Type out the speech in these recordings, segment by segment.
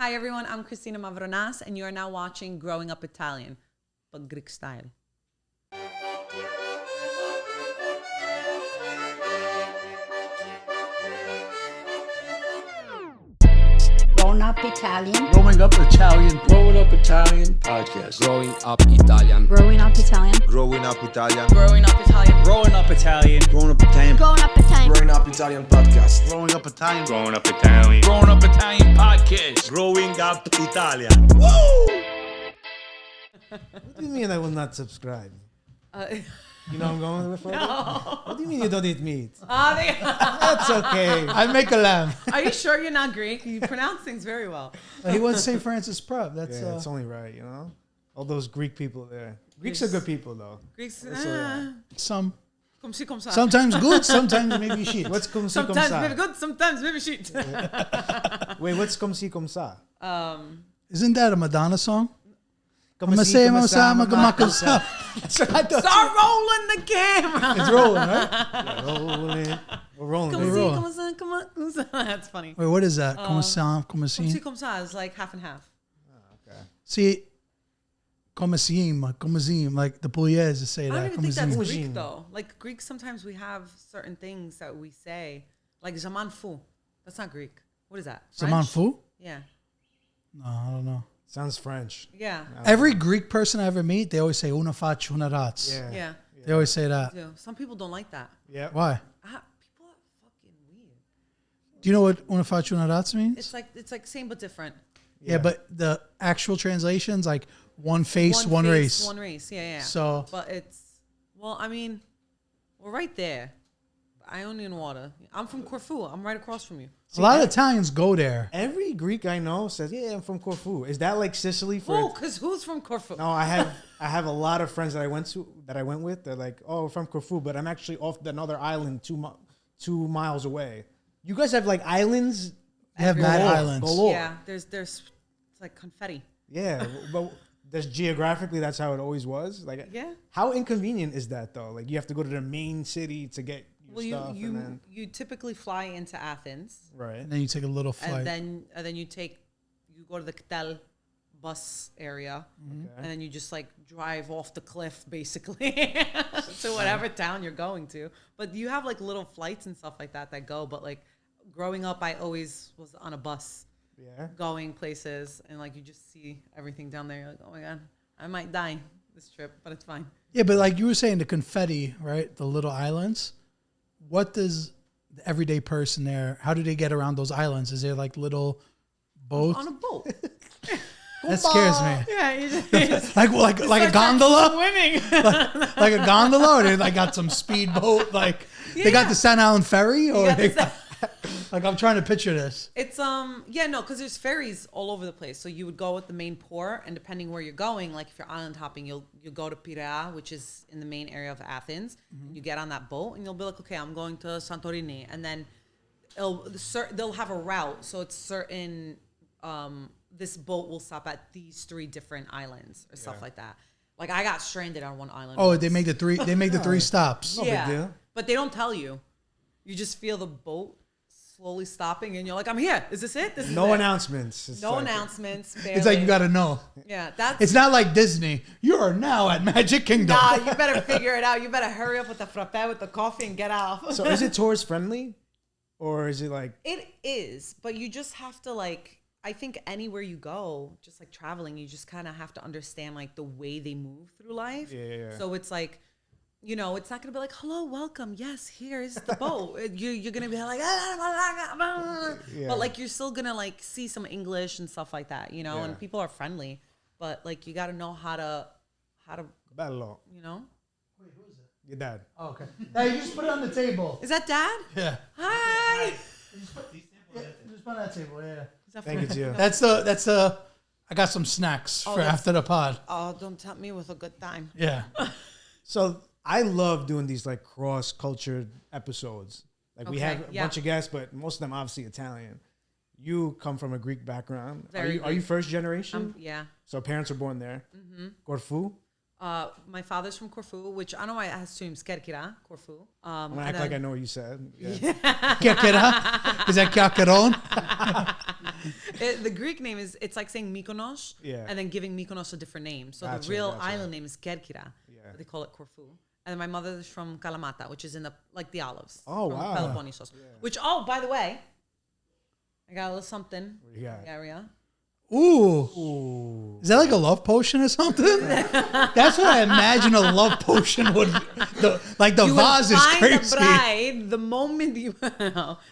Hi everyone, I'm Christina Mavronas, and you are now watching Growing Up Italian, but Greek style. Growing Up Italian. Growing Up Italian. Growing Up Italian podcast. Growing Up Italian. Growing Up Italian. Growing Up Italian. Growing Up Italian. Growing Up Italian. Growing Up Italian. Growing Up Italian. Growing Up Italian podcast. Growing Up Italian. Growing Up Italian. Growing Up Italian podcast. Growing Up Italian. Woo! What do you mean I will not subscribe? You know I'm going with it? No. What do you mean you don't eat meat? Are That's okay. I make a lamb. you sure you're not Greek? You pronounce things very well. He went to St. Francis Prep. That's Yeah, it's only right, you know? All those Greek people there. Greeks are good people, though. Greeks, some. comme ci, comme ça. Sometimes good, sometimes maybe shit. What's comme si comme Sometimes ça? maybe good, sometimes maybe shit. Wait, what's comme si comme ça? Isn't that a Madonna song? Comme si comme ça, That's what I thought. Start rolling the camera. It's rolling, right? Yeah, rolling. We're rolling. Come baby. see, come on, come on, come on. That's funny. Wait, what is that? Come si, Come see, come ça is like half and half. See, come si, like the Pugliese say I don't that. even Come think that's si. Greek though. Like Greek, sometimes we have certain things that we say, like zaman fou. That's not Greek. What is that? Zaman French? fou? Yeah. No, I don't know. Sounds French. Yeah. Every Greek person I ever meet, they always say una faccia, una raz. Yeah. Yeah. They always say that. Yeah. Some people don't like that. Yeah. Why? People are fucking weird. Do you know what una faccia, una raz means? It's like same but different. Yeah, but the actual translation's like one face, one face, race. One race. Yeah, yeah. So, But it's, well, I mean, we're right there. Ionian water. I'm from Corfu. I'm right across from you. a lot of Italians go there. Every Greek I know says, "Yeah, I'm from Corfu." Is that like Sicily for? Oh, because who's from Corfu? No, I have a lot of friends that I went with. They're like, "Oh, we're from Corfu," but I'm actually off another island 2 miles away. You guys have like islands. They have mad islands. Galore. Yeah, there's it's like confetti. Yeah, but there's geographically that's how it always was. Like, Yeah. How inconvenient is that though? Like, you have to go to the main city to get your stuff. you and then, you typically fly into Athens, right. And then you take a little flight. and then you go to the Ktel bus area, and then you just like drive off the cliff basically to whatever town you're going to. But you have like little flights and stuff like that go. But like growing up, I always was on a bus. Yeah. Going places, and like you just see everything down there. You're like, oh my god, I might die this trip, but it's fine. Yeah, but like you were saying, the confetti, right? The little islands. What does the everyday person there, how do they get around those islands? Is there like little boats? On a boat. That scares me. Yeah, you just Like a gondola? swimming. Like a gondola? Or they like got some speedboat? Like they got the Staten Island ferry? Or got the they like I'm trying to picture this. It's because there's ferries all over the place. So you would go at the main port, and depending where you're going, like if you're island hopping, you'll go to Piraeus, which is in the main area of Athens. You get on that boat, and you'll be like, okay, I'm going to Santorini, and then they'll have a route. So it's certain. This boat will stop at these 3 different islands or stuff like that. Like I got stranded on one island. Oh, once. they make the 3 stops. No big deal. But they don't tell you. You just feel the boat slowly stopping, and you're like, I'm here. Is this it? This is No it. announcements. It's No like- announcements. It's like you got to know. Yeah, that's. It's not like Disney. You are now at Magic Kingdom. Nah, you better figure it out. You better hurry up with the frappe, with the coffee, and get out. So is it tourist friendly, or is it like? It is, but you just have to like. I think anywhere you go, just like traveling, you just kind of have to understand like the way they move through life. Yeah. So it's like, you know, it's not gonna be like, hello, welcome. Yes, here's the boat. You're gonna be like, but like you're still gonna like see some English and stuff like that, you know. Yeah. And people are friendly, but like you got to know how to, Bello. you know. Wait, who is it? Your dad. Oh, okay. Hey, you just put it on the table. Is that Dad? Yeah. Hi. Just put it on that table, yeah. Is that Thank you, Gio. That's the. I got some snacks for that's- after the pod. Oh, don't tempt me with a good time. Yeah. So I love doing these like cross cultured episodes. Like we Okay, have a yeah. bunch of guests, but most of them obviously Italian. You come from a Greek background. Very Are you Greek. first generation? Yeah. So parents were born there. Corfu. My father's from Corfu, which I don't know why I assume Skerkira, Corfu. I'm gonna act like I know what you said. Yeah. Chiacchiera? Is that chiacchieron? The Greek name is, it's like saying Mykonos and then giving Mykonos a different name. So the real island name is Kerkyra. But they call it Corfu. And my mother is from Kalamata, which is in the olives. Oh, from wow. Peloponnesos. Which, by the way, I got a little something. What do you got? Area. Ooh. Is that like a love potion or something? That's what I imagine a love potion would. The You vase will is find crazy. the bride the moment you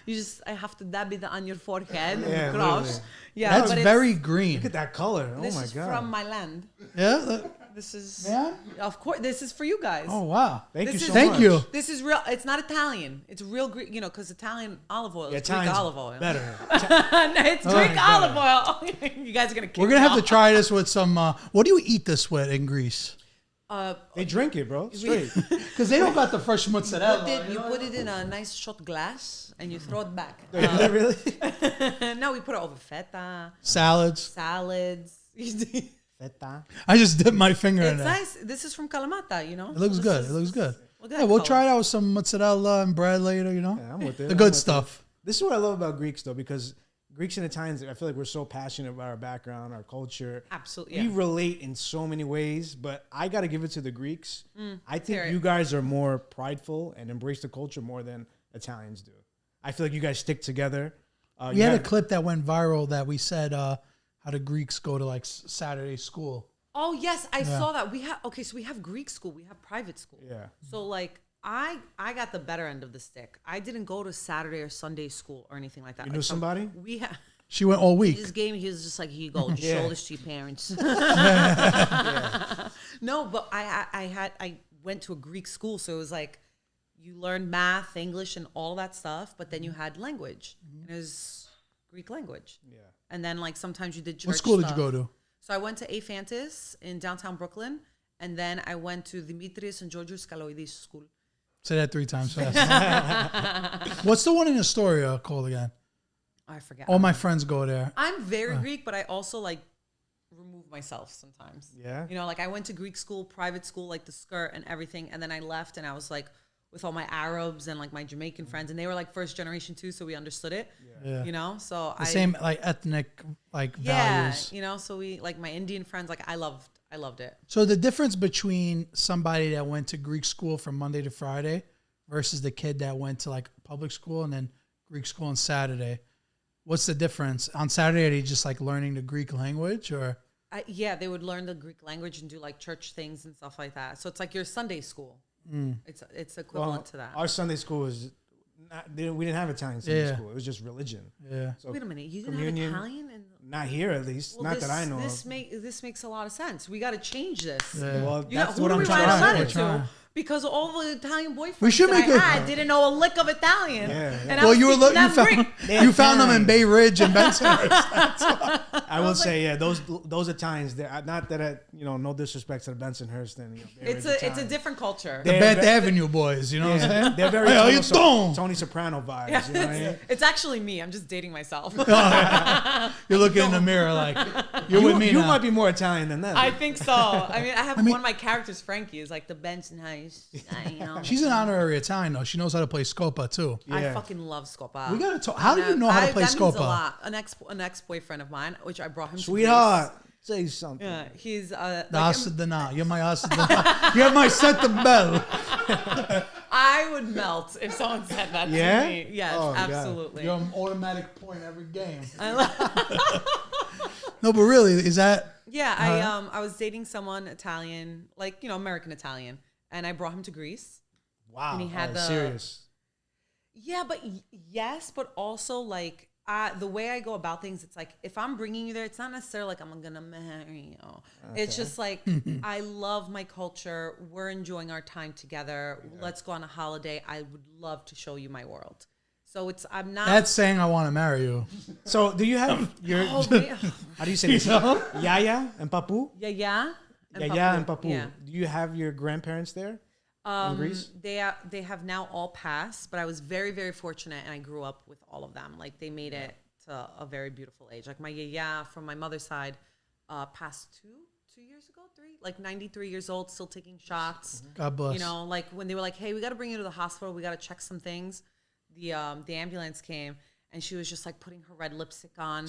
just I have to dab it on your forehead and cross. Literally. Yeah, That's but very green. Look at that color. Oh this my is god. from my land. Yeah. This is Yeah? of course. This is for you guys. Oh wow. Thank you This so is- much. Thank you. This is real. It's not Italian. It's real Greek. Because Italian olive oil is Greek Italian's olive oil. better. No, it's Greek olive oil. You guys are gonna. We're gonna have to try this with some. What do you eat this with in Greece? They drink it, bro. Straight. Because they don't got the fresh mozzarella. You put it in a nice shot glass and you throw it back. Really? No, we put it over feta, Salads. salads. Feta. I just dipped my finger in It's it. nice. This is from Kalamata, It looks good. It looks good. Look at Yeah, that we'll color. try it out with some mozzarella and bread later. Yeah, I'm with it. The I'm good with it. stuff. This is what I love about Greeks, though, because Greeks and Italians, I feel like we're so passionate about our background, our culture. Absolutely. We Yeah. relate in so many ways, but I got to give it to the Greeks. I think hear it. you guys are more prideful and embrace the culture more than Italians do. I feel like you guys stick together. We had a clip that went viral that we said how the Greeks go to like Saturday school. Oh yes, I saw that. So we have Greek school, we have private school. Yeah. So like I got the better end of the stick. I didn't go to Saturday or Sunday school or anything like that. You knew somebody? We have. She went all He week. just gave me. He was just like, here you go. Just Yeah. show this to your parents. No, but I went to a Greek school, so it was like you learned math, English, and all that stuff, but then you had language. And it was Greek language. Yeah. And then like sometimes you did church What school did you stuff. go to? So I went to Aphantis in downtown Brooklyn, and then I went to Dimitris and Georgios Kaloidis school. Say that 3 times fast. What's the one in Astoria called again? I forget. All my friends go there. I'm very Greek, but I also like remove myself sometimes. Yeah. You know, like I went to Greek school, private school, like the skirt and everything, and then I left and I was like with all my Arabs and like my Jamaican friends, and they were like first generation too, so we understood it. Yeah. You know, so The same like ethnic like values. you know, so we like my Indian friends, like I loved it. So the difference between somebody that went to Greek school from Monday to Friday versus the kid that went to like public school and then Greek school on Saturday, what's the difference? On Saturday, are they just like learning the Greek language or? Yeah, they would learn the Greek language and do like church things and stuff like that. So it's like your Sunday school. It's equivalent to that. Our Sunday school was we didn't have Italian Sunday Yeah. school. It was just religion. Yeah. So Wait a minute, you didn't communion, have Italian? And not here at least. well, not that I know This of. this makes a lot of sense. We got to change this. Yeah. Well, You know, that's who what do I'm we trying write a to letter say. trying. to? Because all the Italian boyfriends We should that make I a- had didn't know a lick of Italian. Yeah. And I Well, was you were teaching them you Greek. found them in Bay Ridge and Bensonhurst. I will say, yeah, those Italians. Not that I, no disrespect to the Bensonhurst and It's a different culture. The Beth Avenue boys, you know what I'm saying? They're very Hey, how you doing? Tony Soprano vibes. Yeah, You know what I mean? it's actually me. I'm just dating myself. You're looking in the mirror like you're with me You now. might be more Italian than them. I think so. I mean, one of my characters, Frankie, is like the Bensonhurst. You know. She's an honorary Italian though. She knows how to play Scopa too. I Yeah. fucking love Scopa. We gotta talk. How do you know how to play that means a Scopa? lot. An ex boyfriend of mine, which I brought him. Sweetheart, To say something. Greece. Yeah, he's The like, Asadana. You're my Asadana. You're my set the bell. I would melt if someone said that Yeah? to me. Yes, Oh, God. absolutely. You're an automatic point every game. I love- No, but really, is that Yeah, I was dating someone Italian, like American Italian, and I brought him to Greece. Wow. And he had the- serious. Yeah, but yes, but also like the way I go about things, it's like if I'm bringing you there, it's not necessarily like I'm gonna marry you. It's just like I love my culture. We're enjoying our time together. Let's go on a holiday. I would love to show you my world. So I'm not. that's saying I want to marry you? So, do you have your? Oh, yeah. How do you say this? Yaya and Papu. Yeah. Yaya and Papu. Yeah. Do you have your grandparents there? In Greece? They have now all passed, but I was very, very fortunate, and I grew up with all of them. Like they made it to a very beautiful age. Like my yaya from my mother's side passed 2 years ago, 3, like 93 years old, still taking shots. God bless. You know, like when they were like, "Hey, we got to bring you to the hospital. We got to check some things." The ambulance came, and she was just like putting her red lipstick on,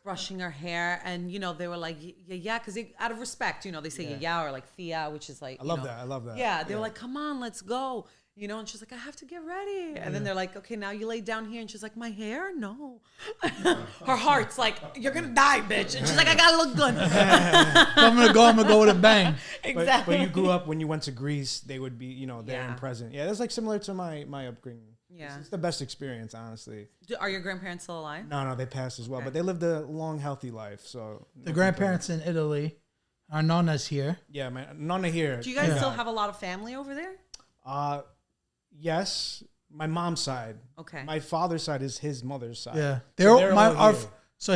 brushing her hair, and they were like, yeah, because out of respect, they say yeah or like Thea, which is like I love that. Yeah, they were like, come on, let's go. And she's like, I have to get ready. And then they're like, okay, now you lay down here. And she's like, my hair? No. Her heart's like, you're going to die, bitch. And she's like, I got to look good. I'm going to go with a bang. Exactly. But you grew up when you went to Greece, they would be, there and present. Yeah, that's like similar to my upbringing. Yeah. It's the best experience, honestly. Are your grandparents still alive? No, they passed as well. But they lived a long, healthy life. So The grandparents in Italy. Our nonna's here. Yeah, my nonna here. Do you guys still have a lot of family over there? Yes, my mom's side. Okay. My father's side is his mother's side. Yeah, So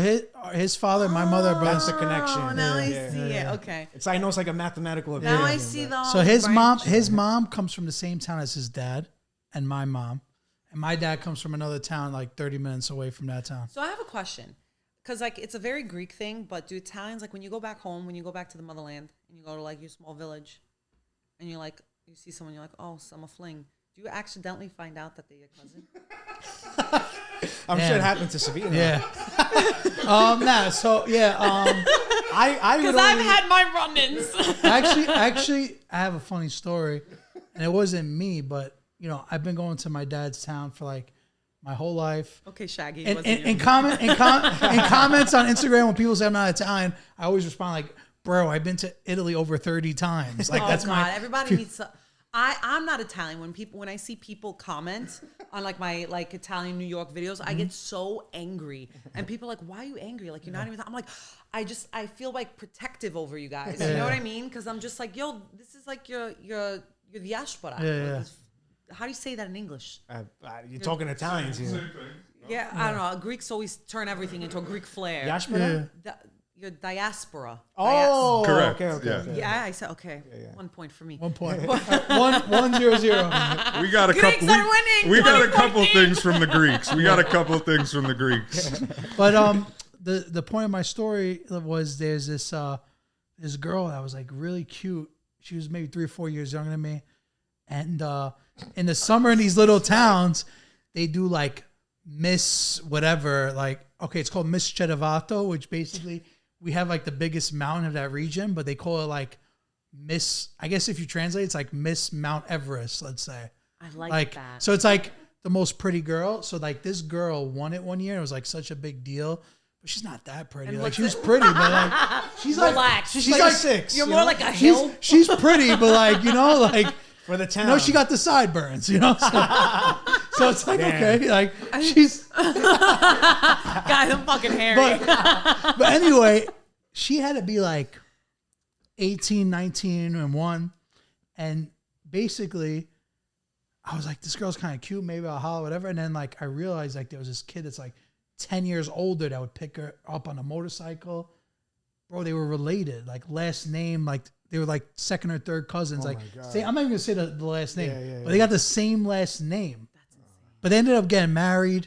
his father, my mother, that's brother. the connection. Oh, now I see it. Okay. I know it's like a mathematical Now equation. I see the. So his mom comes from the same town as his dad and my mom, and my dad comes from another town like 30 minutes away from that town. So I have a question, because like it's a very Greek thing, but do Italians, like when you go back home, when you go back to the motherland, and you go to like your small village, and you're like, you see someone, you're like, oh, summer fling. Do you accidentally find out that they're your cousin? I'm sure it happened to Sabino. Yeah. Because I've had my run-ins. actually, I have a funny story, and it wasn't me, but I've been going to my dad's town for like my whole life. Okay, Shaggy. In comments on Instagram when people say I'm not Italian, I always respond like, "Bro, I've been to Italy over 30 times." Like that's my. Everybody needs to. I'm not Italian. When I see people comment on like my like Italian New York videos, I get so angry. And people are like, why are you angry? Like you're not even. I'm like, I feel like protective over you guys. You know what I mean? Because I'm just like, yo, this is like your diaspora. Yeah. How do you say that in English? You're talking Italians here. Yeah, I don't know. Greeks always turn everything into a Greek flair. Diaspora? Your diaspora. Oh, correct. Okay. Yeah, I said okay. 1 point for me. 1 point. 1-0-0. We got a Greeks couple. are winning. We got a couple things from the Greeks. But the point of my story was there's this girl that was like really cute. She was maybe 3 or 4 years younger than me, and in the summer in these little towns, they do like Miss whatever. Like okay, it's called Miss Cedevato, which basically we have like the biggest mountain of that region, but they call it like Miss. I guess if you translate, it's like Miss Mount Everest. Let's say. I like that. So it's like the most pretty girl. So like this girl won it one year. It was like such a big deal. But she's not that pretty. And like she was pretty, but like she's like relax. She's like like 6. You're more like a hill. She's pretty, but like like for the town. she got the sideburns. So it's like Damn. okay, like she's. Guys, I'm fucking hairy. But anyway, she had to be like 18, 19, and 1, and basically, I was like, this girl's kind of cute. Maybe I'll holler, whatever. And then like I realized like there was this kid that's like 10 years older that would pick her up on a motorcycle. Bro, they were related, like last name, like they were like second or third cousins. I'm not even gonna say the last name, but they got the same last name. That's insane. But they ended up getting married,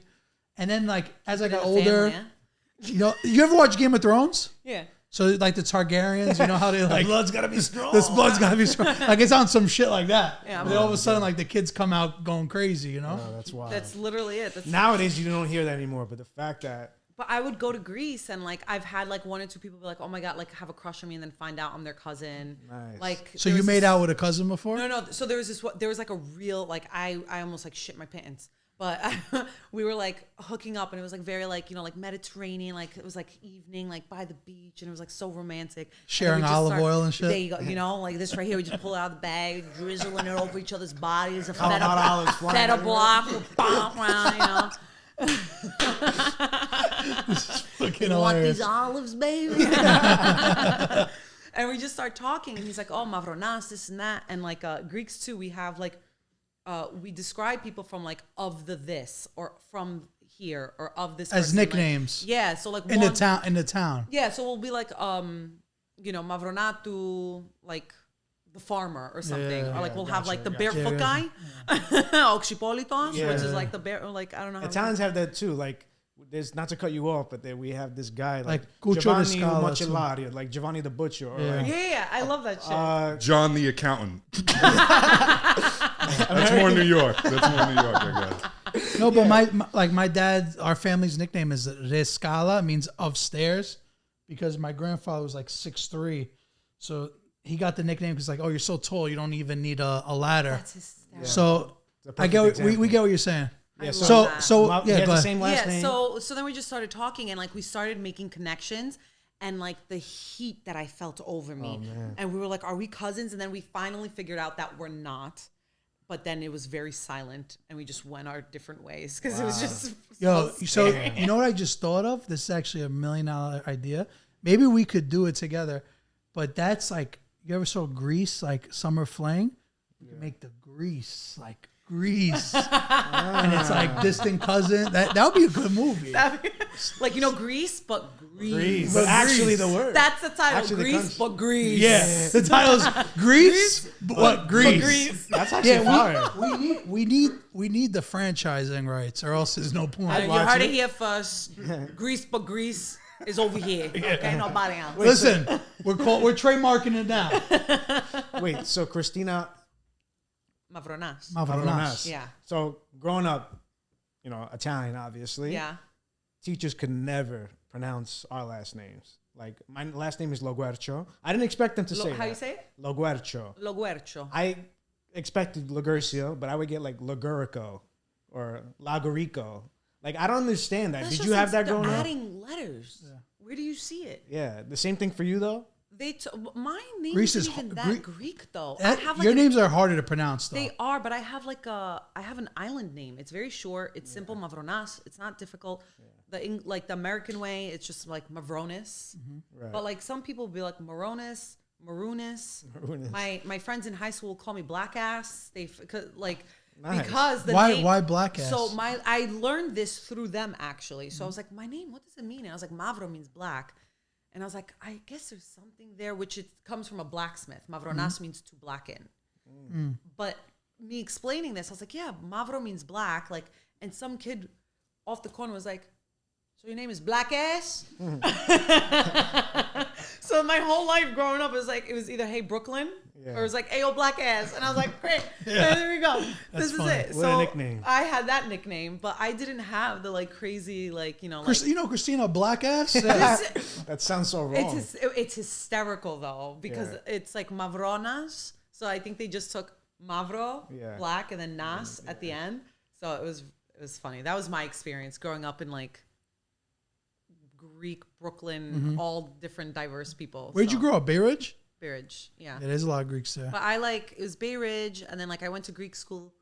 and then like as I got older, family, you ever watch Game of Thrones? Yeah. So like the Targaryens, how they like the blood's gotta be strong. this blood's gotta be strong. Like it's on some shit like that. Yeah, and then all of a sudden, like the kids come out going crazy. Oh, that's wild. That's literally it. Nowadays you don't hear that anymore. But the fact that. But I would go to Greece and like I've had like 1 or 2 people be like, oh my god, like have a crush on me, and then find out I'm their cousin. Nice. Like So you made out with a cousin before? No. So there was like a real like I almost like shit my pants. But we were like hooking up, and it was like very like like Mediterranean, like it was like evening, like by the beach, and it was like so romantic. Sharing olive oil and shit. There you go, like this right here. We just pull it out of the bag, drizzling it over each other's bodies. A Hot olives flying feta everywhere. block, bomb around, Fucking You want hilarious. these olives, baby? And we just start talking, and he's like, "Oh, Mavronas, this and that," and like Greeks too. We have like, we describe people from like of the this or from here or of this As person, nicknames. Like, yeah, so like in the town. Yeah, so we'll be like, Mavronatu, like the farmer or something, or like we'll have like the barefoot guy, Oxypolitos, which is like the bear, or like I don't know. Italians have that too. Like, there's not to cut you off, but we have this guy like Cuccio Giovanni di Scala, Macellario, like Giovanni the Butcher, or like Yeah, I love that shit. John the accountant. That's more New York. I guess. No, but my dad, our family's nickname is Rescala, means upstairs, because my grandfather was like 6'3", so he got the nickname because like, oh, you're so tall, you don't even need a ladder. That's hysterical. So I get we get what you're saying. Yeah, So he has the same last Yeah, name. so then we just started talking and like we started making connections and like the heat that I felt over me. And we were like, are we cousins? And then we finally figured out that we're not. But then it was very silent and we just went our different ways because it was just so you know what I just thought of? This is actually $1 million idea. Maybe we could do it together. But that's like, you ever saw Grease, like Summer Fling? You can make the Grease like Grease, and it's like distant cousin. That would be a good movie. like, you know, Grease, but Grease. But actually the word. That's the title. Actually, the Grease, but Grease. Yeah, the title's Grease, but Grease. That's actually fire. We need the franchising rights, or else there's no point. You heard it here first. Grease, but Grease is over here. Okay, nobody else. Listen, we're trademarking it now. Wait, so Christina Mavronas. Yeah. So growing up, Italian, obviously. Yeah. Teachers could never pronounce our last names. Like, my last name is Loguercio. I didn't expect them to say How that. you say it? Loguercio. Loguercio. I expected Logurcio, but I would get like Logurico or Lagorico. Like, I don't understand that. Did you have that growing up? Adding letters. Yeah. Where do you see it? Yeah. The same thing for you, though? My name Greece isn't is even that Greek though. Your names are harder to pronounce though. They are, but I have I have an island name. It's very short. It's simple, Mavronas. It's not difficult. The American way, it's just like Mavronas. Right. But like some people will be like Maronis. My friends in high school will call me Black Ass. Nice. Because the why name, why Black Ass? So I learned this through them actually. So I was like, my name, what does it mean? And I was like, Mavro means black. And I was like, I guess there's something there, which it comes from a blacksmith. Mavronas means to blacken. But me explaining this, I was like, yeah, Mavro means black. Like, and some kid off the corner was like, so your name is Black Ass? So my whole life growing up, it was either Hey Brooklyn or it was like, Ayo Black Ass. And I was like, great, there we go. This is it. What so a nickname. I had that nickname, but I didn't have the crazy, Christina Black Ass? That sounds so wrong. It's hysterical though, because it's like Mavronas. So I think they just took Mavro, black, and then Nas at the end. So it was funny. That was my experience growing up in Greek, Brooklyn, all different diverse people. Where'd you grow up? Bay Ridge? Bay Ridge, yeah. There's a lot of Greeks there. But it was Bay Ridge, and then I went to Greek school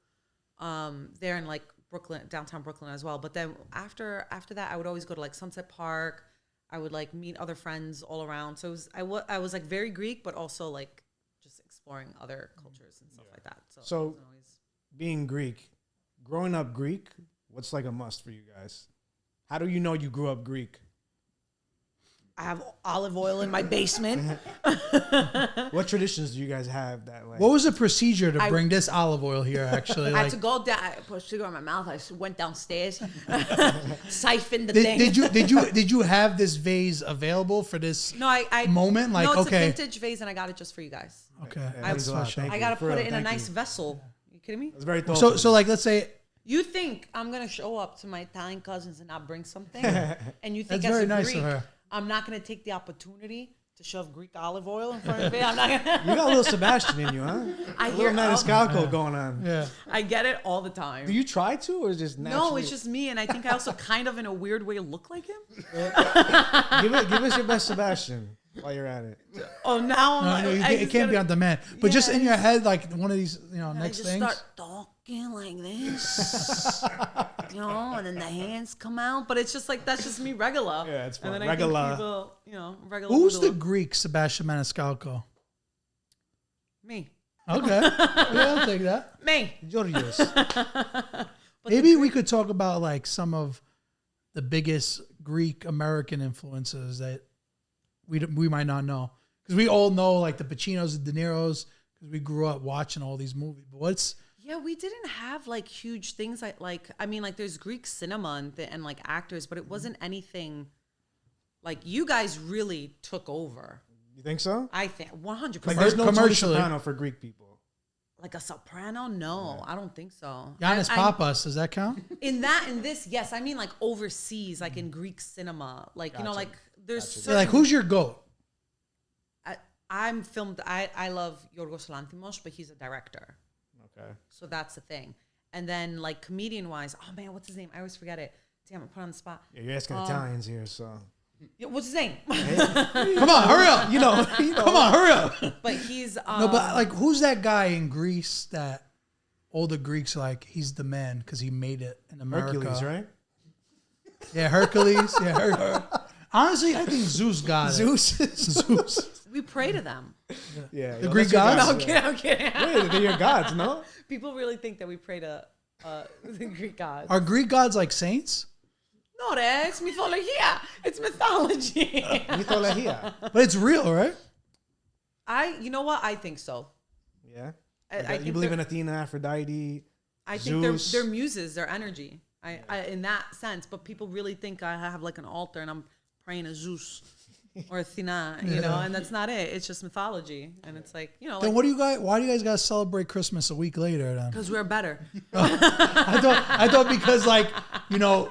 there in Brooklyn, downtown Brooklyn as well. But then after that, I would always go to Sunset Park. I would meet other friends all around. So I was very Greek, but also just exploring other cultures and stuff like that. So being Greek, growing up Greek, what's a must for you guys? How do you know you grew up Greek? I have olive oil in my basement. What traditions do you guys have that What was the procedure to bring this olive oil here, actually? I had to go down. I put sugar in my mouth. I went downstairs, siphoned the thing. Did you have this vase available for this moment? No, it's a vintage vase, and I got it just for you guys. Okay. I got to put it in a nice vessel. You kidding me? That's very thoughtful. So let's say... You think I'm going to show up to my Italian cousins and not bring something? And you think That's very nice Greek, of her. I'm not going to take the opportunity to shove Greek olive oil in front of it? I'm not gonna You got a little Sebastian in you, huh? I a little Maniscalco going on. Yeah. I get it all the time. Do you try to, or is it just naturally? No, it's just me, and I think I also kind of, in a weird way, look like him. Give us your best Sebastian while you're at it. Oh, now it can't be on demand. But just in your head, one of these, next just things. Start talking like this, and then the hands come out. But it's just that's just me regular. Yeah, it's fun. And then regular. I think people, regular. Who's the Greek Sebastian Maniscalco? Me. Okay. I'll take that. Me. Georgios. Maybe we could talk about some of the biggest Greek American influences that we might not know, because we all know the Pacinos and De Niro's because we grew up watching all these movies. But we didn't have huge things there's Greek cinema and actors, but it wasn't anything you guys really took over. You think so? I think 100%. There's no Tony commercially. Soprano for Greek people. Like a soprano? No, I don't think so. Giannis Papas, does that count? In this, yes. I mean, like overseas, like in Greek cinema, like you know, like there's certain, Like, who's your GOAT? I'm filmed. I love Yorgos Lanthimos, but he's a director, Okay. so that's the thing. And then like comedian wise, oh man, what's his name? I always forget it. Damn, I put on the spot. Yeah, you're asking Italians here, so. Yeah, what's his name? Come on, hurry up. You know, come on, hurry up. But he's No, but like, who's that guy in Greece that all the Greeks like? He's the man because he made it in America. Hercules, right? Yeah, Hercules. Yeah, honestly, I think Zeus got it. Zeus. we pray to them. Yeah. The Greek gods? No, I'm kidding. Wait, they're your gods, no? People really think that we pray to the Greek gods. Are Greek gods like saints? No, it's mythology. It's mythology. Mythologia. But it's real, right? You know what? I think so. Yeah. I think you believe they're- in Athena, Aphrodite, I think they're Zeus? muses, their energy. I in that sense, but people really think I have like an altar and I'm praying to Zeus or Athena, you know, and that's not it. It's just mythology, and it's like, you know, Then what do you guys? Why do you guys gotta celebrate Christmas a week later? Then because we're better. I thought because like you know.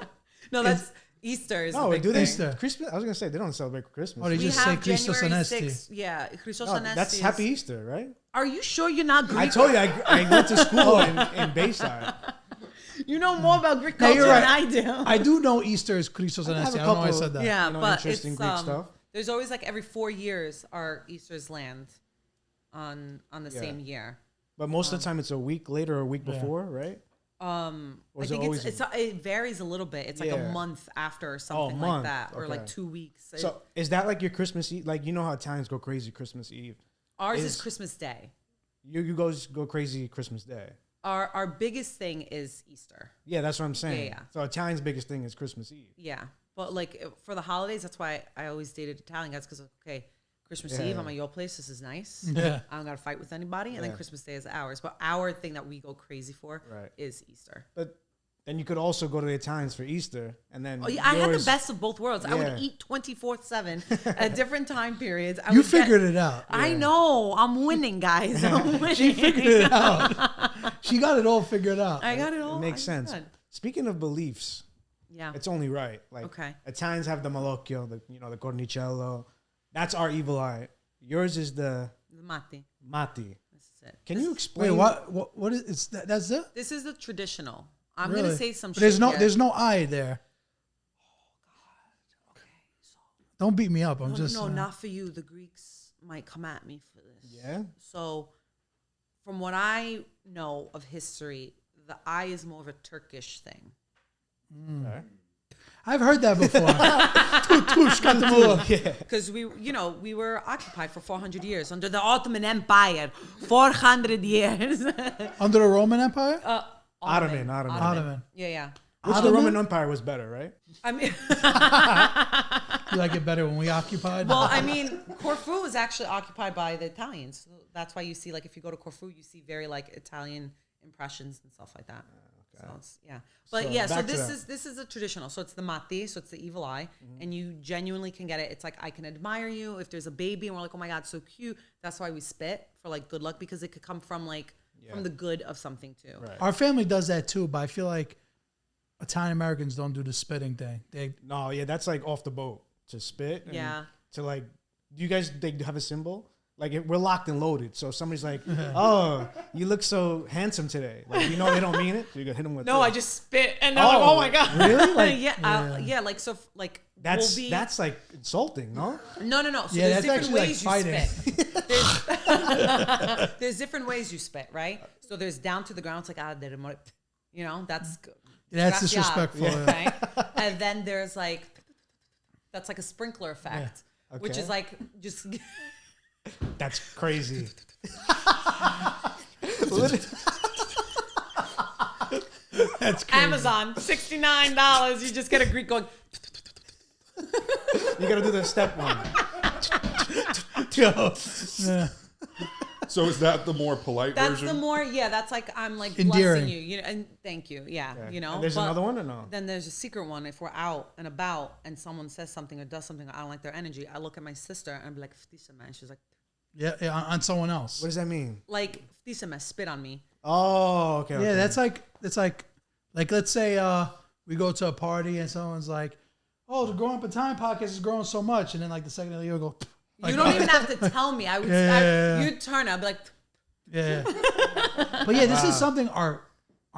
No, that's Easter is the No, big do they? thing. Easter. Christmas? I was going to say, they don't celebrate Christmas. Oh, they We just say have Christos January Anesti. 6th. Yeah, Christos No, Anesti. that's Happy Easter, right? Are you sure you're not Greek? I told you, I went to school in Bayside. You know more about Greek No, culture you're right. than I do. I do know Easter is Christos I have Anesti. a I don't know why I couple- said that. Yeah, You know, but interesting it's Greek stuff. There's always like every 4 years our Easter's land on the same year. But most of the time, it's a week later or a week Yeah. before, right? Or I is think it always it varies a little bit. It's like Yeah. a month after or something month. like that, or like Okay. 2 weeks. So is that like your Christmas Eve? Like, you know how Italians go crazy Christmas Eve? Ours is- is Christmas Day. You guys go crazy Christmas Day. Our biggest thing is Easter. Yeah, that's what I'm saying. Yeah. So Italians' biggest thing is Christmas Eve. Yeah, but like for the holidays, that's why I always dated Italian guys, because okay, Christmas Yeah. Eve, I'm at your place. This is nice. Yeah. I don't got to fight with anybody, and then Yeah. Christmas Day is ours. But our thing that we go crazy for Right. is Easter. But then you could also go to the Italians for Easter, and then Oh, yeah, I had the yours- best of both worlds. I Yeah. would eat 24/7 at different time periods. You figured it out. I know. I'm winning, guys. I'm winning. She figured it out. She got it all figured out. I got it all. It makes I sense. did. Speaking of beliefs, Yeah. it's only right. Like Okay. Italians have the malocchio, the cornicello. That's our evil eye. Yours is the The matti. matti. This is it. Can This- you Wait, explain? what is it's that's it? This is the traditional. I'm Really? gonna say some. But there's shit no here. there's no I there. Don't beat me up. I'm No, just no, not for you. The Greeks might come at me for this. Yeah. So, from what I know of history, the eye is more of a Turkish thing. Okay. I've heard that before. Tush, got the move. Yeah. Because we were occupied for 400 years under the Ottoman Empire. 400 years. Under the Roman Empire? Ottoman. Ottoman. Yeah. Which the Ottoman? Roman Empire was better, right? I mean, You like it better when we occupied? well, I mean, Corfu is actually occupied by the Italians. So that's why you see, like, if you go to Corfu, you see very like Italian impressions and stuff like that. So it's, yeah, but So yeah. So back to this is a traditional. So it's the matti. So it's the evil eye, and you genuinely can get it. It's like, I can admire you. If there's a baby and we're like, oh my god, so cute. That's why we spit for like good luck, because it could come from like from the good of something too. Right. Our family does that too, but I feel like Italian Americans don't do the spitting thing. No, yeah, that's like off the boat to spit. And Yeah. To like, do you guys they have a symbol? Like we're locked and loaded. So if somebody's like, "Oh, you look so handsome today," like they don't mean it. So you gotta hit them with. No, this. I just spit, and they're like, oh my god, really? Like, yeah. Like so, like that's we'll be, that's like insulting, no? No. So Yeah, there's that's different actually like ways fighting. you spit. There's different ways you spit, right? So there's down to the ground. It's like that's good. That's Grazie. disrespectful. Yeah. Okay. And then there's like that's like a sprinkler effect, which Okay. is like just That's crazy. That's crazy. Amazon $69. You just get a Greek going. You gotta do the step one. Yeah. So is that the more polite That's version? the more that's like I'm like Endearing. blessing you, and thank you, you know. And there's But another one or no? Then there's a secret one. If we're out and about and someone says something or does something, I don't like their energy, I look at my sister and be like, "Ftisa, man." She's like, Yeah, on someone else. What does that mean? Like, "Ftiseme, spit on me." Oh, okay. Yeah, okay. that's like let's say we go to a party and someone's like, "Oh, the Growing Up Italian podcast is growing so much," and then like the second of the year, go. You don't even have to tell me. I would. You'd turn. I'd be like, Yeah. But yeah, this is something our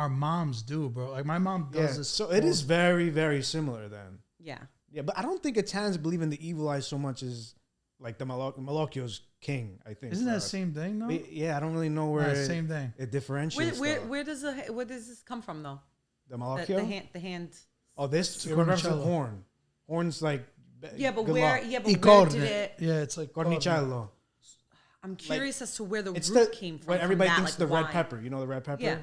moms do, bro. Like my mom does this. So it is very, very similar then. yeah. Yeah, but I don't think Italians believe in the evil eye so much as like the Malocchio's king, I think. Isn't that the same thing, though? Yeah, I don't really know where same thing. it differentiates. Where does this come from though? the Malocchio? The hand. Oh, this It's a represents cornicello. horn. Horn's like Yeah, but good where? luck. Yeah, but I where did corne. it? Yeah, it's like Cornicello. I'm curious as to where the It's root the came from. what everybody from that, thinks like, the red why. pepper. You know the red pepper? Yeah.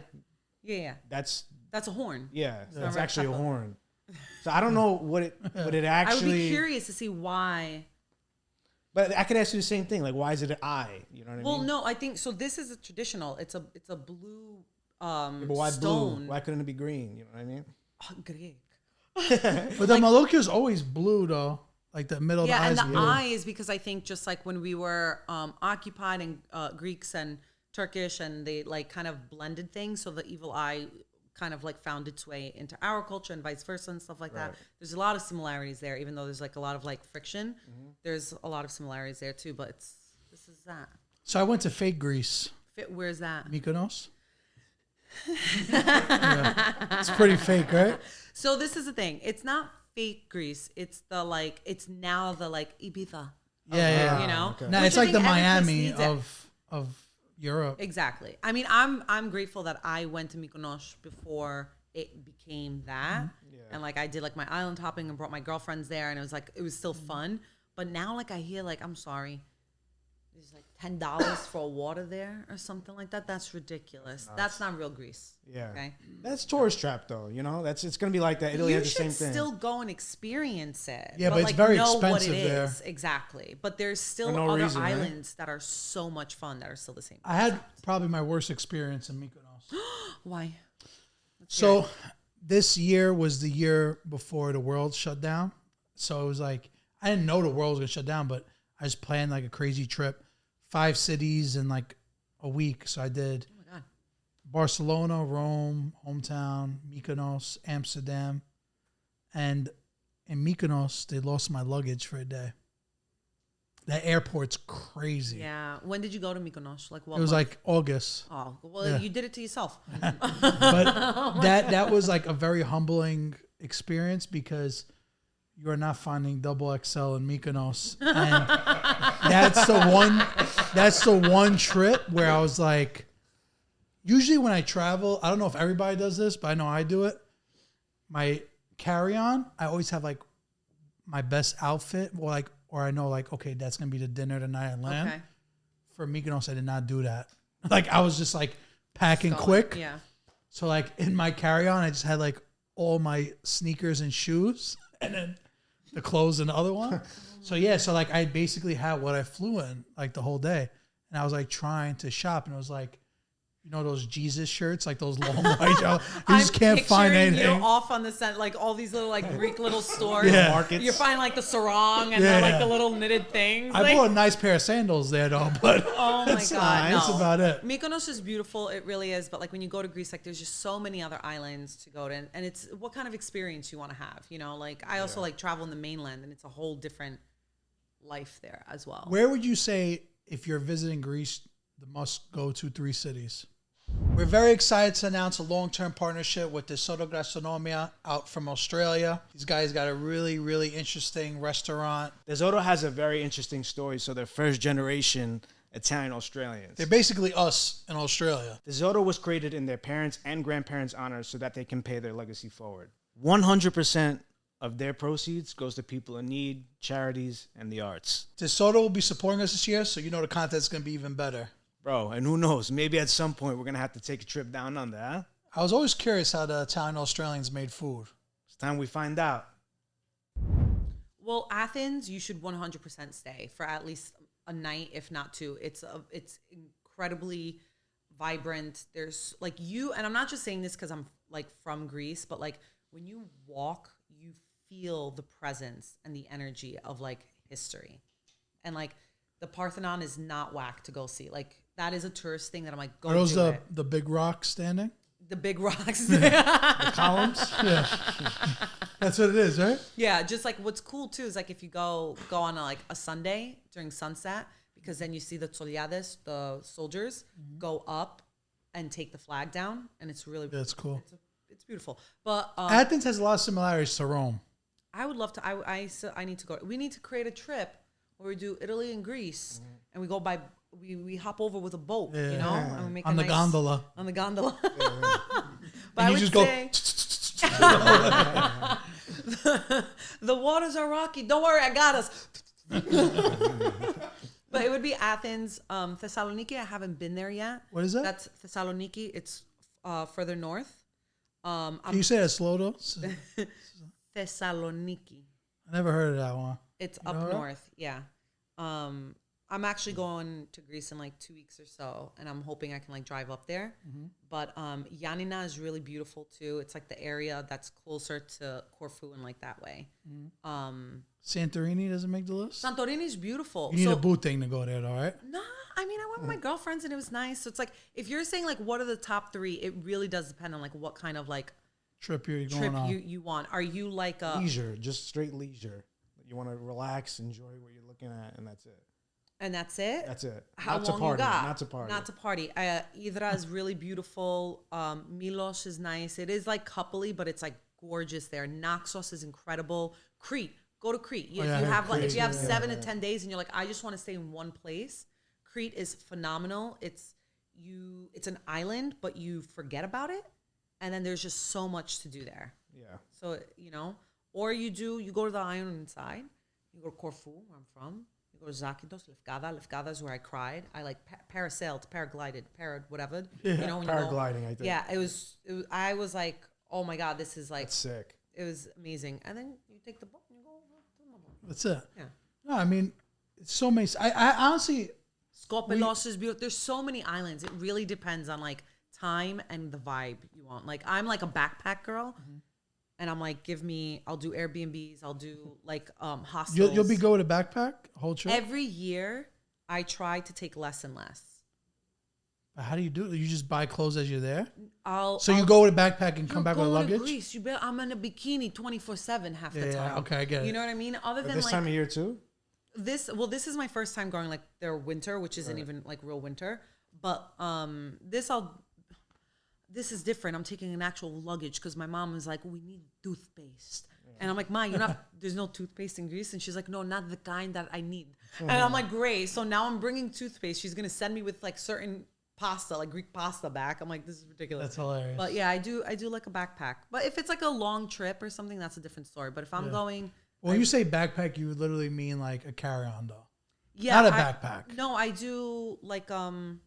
Yeah. That's That's a horn. that's red actually a pepper. horn. So I don't know what it I would be actually. curious to see why. But I could ask you the same thing. Like, why is it an eye? You know what I Well, mean? no, I think so. This is a traditional. It's a blue Yeah, but why stone. blue? Why couldn't it be green? You know what I mean? Oh, Greek. But the Malocchio is always blue, though. Like the middle Yeah, of and the the eyes. Blue. eye is because I think just like when we were occupied and Greeks and Turkish, and they like kind of blended things, so the evil eye kind of like found its way into our culture and vice versa and stuff like that. There's a lot of similarities there, even though there's like a lot of like friction. There's a lot of similarities there too, but this is that. So I went to fake Greece, Where's that? Mykonos. Yeah. It's pretty fake, right? So this is the thing. It's not fake Greece. It's the like. It's now the like Ibiza. Yeah. You know. No, Which it's I like the think every place Miami needs it. of Europe. Exactly. I mean, I'm grateful that I went to Mykonos before it became that, and like I did like my island hopping and brought my girlfriends there, and it was still fun. But now, like I hear, like I'm sorry, there's like $10 for water there or something like that. That's ridiculous. That's not real Greece. Yeah. Okay. That's tourist trap though. You know, it's gonna be like that. Italy You has the same should thing. still go and experience it. Yeah, but it's like, very know expensive what it there. is. Exactly. But there's still For no other reason, right? islands that are so much fun that are still the same. I had probably my worst experience in Mykonos. Why? So this year was the year before the world shut down. So it was like, I didn't know the world was going to shut down, but I just planned like a crazy trip, 5 cities in like a week. So I did Oh my God. Barcelona, Rome, hometown, Mykonos, Amsterdam. And in Mykonos, they lost my luggage for a day. That airport's crazy. Yeah. When did you go to Mykonos? Like what? It was month? like August. Oh, well, Yeah. you did it to yourself. But that was like a very humbling experience because you are not finding double XL in Mykonos, and that's the one trip where I was like, usually when I travel, I don't know if everybody does this, but I know I do it. My carry-on, I always have like my best outfit, or I know like, okay, that's gonna be the dinner tonight I land. Okay. For Mykonos, I did not do that. Like I was just like packing Going. quick. Yeah. So like in my carry-on, I just had like all my sneakers and shoes, and then the clothes in the other one. So yeah, so like I basically had what I flew in like the whole day, and I was like trying to shop, and it was like, you know, those Jesus shirts, like those long white. You just can't find picturing anything. You off on the set, like all these little like Greek little stores. Yeah. Markets. You find like the sarong and Yeah. like the little knitted things. I like, bought a nice pair of sandals there though, but oh my that's, God, that's no. about it. Mykonos is beautiful. It really is. But like when you go to Greece, like there's just so many other islands to go to. And it's what kind of experience you want to have. You know, like I also like travel in the mainland, and it's a whole different life there as well. Where would you say, if you're visiting Greece, the must go to 3 cities? We're very excited to announce a long-term partnership with Theodo Gastronomia out from Australia. These guys got a really, really interesting restaurant. Theodo has a very interesting story. So they're first generation Italian Australians. They're basically us in Australia. Theodo was created in their parents' and grandparents' honor so that they can pay their legacy forward. 100% of their proceeds goes to people in need, charities, and the arts. Theodo will be supporting us this year, so you know the content's going to be even better. Bro, and who knows? Maybe at some point we're going to have to take a trip down under, huh? I was always curious how the Italian Australians made food. It's time we find out. Well, Athens, you should 100% stay for at least a night, if not 2. It's incredibly vibrant. There's like and I'm not just saying this because I'm like from Greece, but like when you walk, you feel the presence and the energy of like history, and like The Parthenon is not whack to go see. Like that is a tourist thing that I'm like, go Are those do it. the big rocks standing? The big rocks. The columns. Yeah, that's what it is, right? Yeah, just like what's cool too is like if you go on a Sunday during sunset, because then you see the toliades, the soldiers, go up and take the flag down, and it's really That's cool. It's beautiful. But Athens has a lot of similarities to Rome. I would love to. I need to go. We need to create a trip where we do Italy and Greece, and we go by. We hop over with a boat, you know, and we make On the gondola. On the gondola. But And I you would just go. say the waters are rocky. Don't worry, I got us. But it would be Athens, Thessaloniki. I haven't been there yet. What is that? That's Thessaloniki. It's further north. Can you say that slow though? Thessaloniki. I never heard of that one. It's up north. Yeah. I'm actually going to Greece in like 2 weeks or so, and I'm hoping I can like drive up there. But Yanina is really beautiful too. It's like the area that's closer to Corfu and like that way. Santorini doesn't make the list. Santorini is beautiful. You need a boot thing to go there, though, right? No, I mean I went with my girlfriends and it was nice. So it's like if you're saying like what are the top 3, it really does depend on like what kind of like Trip you're going trip on. you want. Are you like a Leisure, just straight leisure. You want to relax, enjoy what you're looking at, and that's it. And that's it? That's it. How Not to long party. you got? Not to party. Not to party. Idra is really beautiful. Milos is nice. It is like coupley, but it's like gorgeous there. Naxos is incredible. Crete. Go to Crete. Oh, yeah, I heard If you have Crete. 7 to 10 days and you're like, I just want to stay in one place, Crete is phenomenal. It's an island, but you forget about it. And then there's just so much to do there. Yeah. So, or you go to the island side. You go to Corfu, where I'm from. You go to Zakynthos, Lefkada. Lefkada is where I cried. I like parasailed, paraglided, whatever. Yeah, when you go- paragliding, I think. Yeah, it was. I was like, oh my god, this is like. That's sick. It was amazing. And then you take the boat and you go over to the boat. That's it. Yeah. No, I mean, it's so many. I honestly, Skopelos is beautiful. There's so many islands. It really depends on like time and the vibe you want. Like I'm like a backpack girl. And I'm like, I'll do Airbnbs, I'll do like hostels. you'll be going to backpack whole trip. Every year, I try to take less and less. How do you do it? You just buy clothes as you're there. I'll You go with a backpack and come back with go to luggage. Greece. I'm in a bikini 24/7 half the Yeah, time. okay, I get it. You know what I mean? Other But than this like time of year too? this is my first time going like their winter, which isn't even like real winter. But this is different. I'm taking an actual luggage because my mom was like, we need toothpaste. And I'm like, Ma, there's no toothpaste in Greece. And she's like, no, not the kind that I need. And I'm like, great. So now I'm bringing toothpaste. She's going to send me with like certain pasta, like Greek pasta back. I'm like, this is ridiculous. That's hilarious. But yeah, I do like a backpack. But if it's like a long trip or something, that's a different story. But if I'm going... When you say backpack, you literally mean like a carry-on though. Yeah, Not a backpack. No, I do like the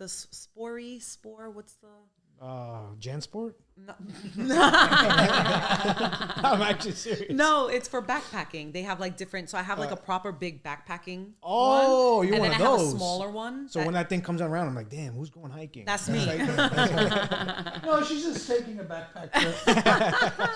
spore. What's the Jansport? no? I'm actually serious. No, it's for backpacking. They have like different. So I have like a proper big backpacking. Oh, one, you and one then of I have those. a smaller one. So when that thing comes around, I'm like, damn, who's going hiking? That's me. No, she's just taking a backpack trip.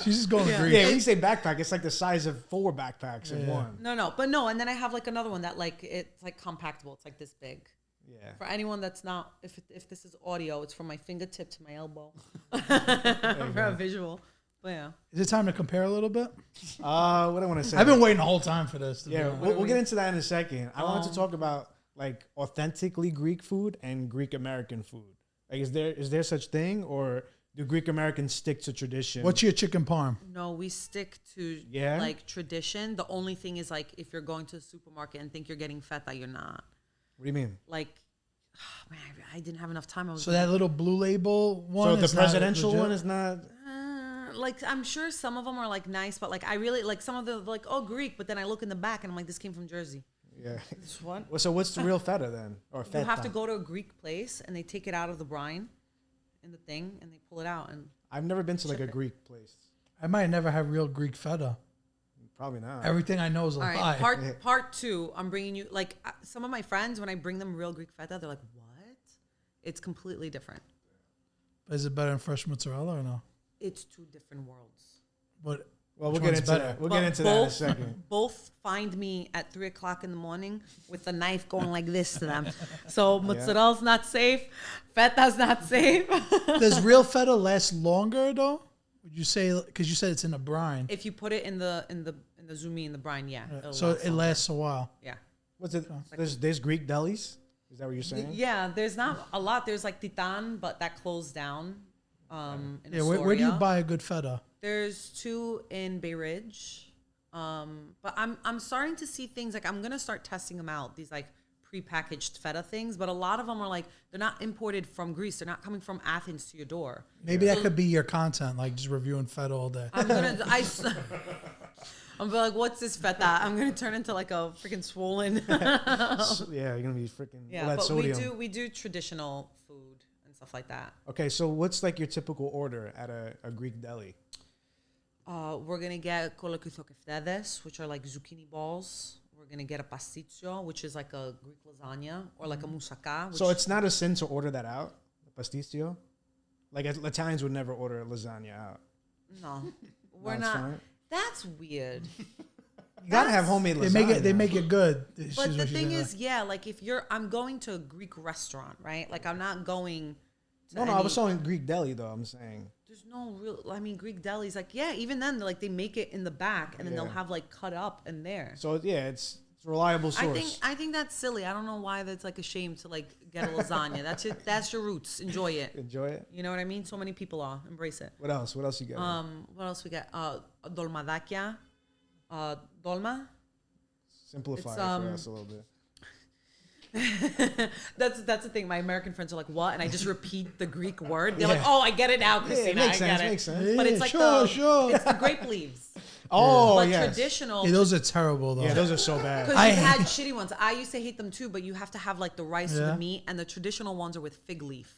She's just going to Greece. Yeah, when you say backpack, it's like the size of 4 backpacks in one. No, and then I have like another one that like it's like compactable. It's like this big. Yeah. For anyone that's not, if this is audio, it's from my fingertip to my elbow for a visual. But yeah. Is it time to compare a little bit? What I want to say. I've been waiting the whole time for this. Yeah, we'll get into that in a second. I wanted to talk about like authentically Greek food and Greek American food. Like, is there such thing, or do Greek Americans stick to tradition? What's your chicken parm? No, we stick to like tradition. The only thing is like if you're going to the supermarket and think you're getting feta, you're not. What do you mean? Like, man, I didn't have enough time. So that little blue label one. So the is not presidential legit? one is not. like I'm sure some of them are like nice, but like I really like some of them like Greek, but then I look in the back and I'm like, this came from Jersey. Yeah. This one. Well, so what's the real feta then? Or feta? You have to go to a Greek place and they take it out of the brine in the thing and they pull it out and. I've never been to like a Greek place. I might never have real Greek feta. Probably not. Everything I know is a All lie. right, part 2. I'm bringing you like some of my friends when I bring them real Greek feta, they're like, "What?" It's completely different. Is it better than fresh mozzarella or no? It's 2 different worlds. But Well, Which we'll get one's into better? that. We'll But get into that in a second. Both find me at 3:00 in the morning with a knife going like this to them. So mozzarella's not safe. Feta's not safe. Does real feta last longer though? Would you say because you said it's in a brine, If you put it in the zumi in the brine, it'll so last it longer. lasts a while. Yeah. What's it? There's Greek delis. Is that what you're saying? Yeah, there's not a lot. There's like Titan, but that closed down. In Yeah, where do you Astoria. buy a good feta? There's 2 in Bay Ridge. But I'm starting to see things like I'm gonna start testing them out. These like prepackaged feta things, but a lot of them are like they're not imported from Greece. They're not coming from Athens to your door. Maybe that could be your content, like just reviewing feta all day. I'm be like, what's this feta? I'm gonna turn into like a freaking swollen. Yeah, you're gonna be freaking all Yeah, that but sodium. we do traditional food and stuff like that. Okay, so what's like your typical order at a Greek deli? We're gonna get kolokithokeftedes, which are like zucchini balls. We're gonna get a pastio, which is like a Greek lasagna, or like a moussaka. Which So it's not a sin to order that out, pastio. Like Italians would never order lasagna out. no, we're it's not. fine? That's weird. You gotta have homemade They lasagna. make it good. But the thing is, like if I'm going to a Greek restaurant, right? Like I'm not going. To No, I was any- saying Greek deli though. I'm saying. There's no real. I mean, Greek delis, like even then, like they make it in the back, and then they'll Yeah. have like cut up in there. So yeah, it's a reliable source. I think that's silly. I don't know why that's like a shame to like get a lasagna. That's your roots. Enjoy it. Enjoy it. You know what I mean? So many people are. Embrace it. What else? What else you got? What else we got? Dolmadakia. Dolma. Simplify it's, it for us a little bit. That's the thing. My American friends are like, "What?" And I just repeat the Greek word. They're like, Yeah. "Oh, I get it now, Christina. it makes I sense. get it." Makes sense. But it's Yeah, like sure. it's the grape leaves. Oh But yes. traditional. Yeah, those are terrible though. Yeah, those are so bad. Because I you had hate- shitty ones. I used to hate them too, but you have to have like the rice with Yeah. the meat, and the traditional ones are with fig leaf.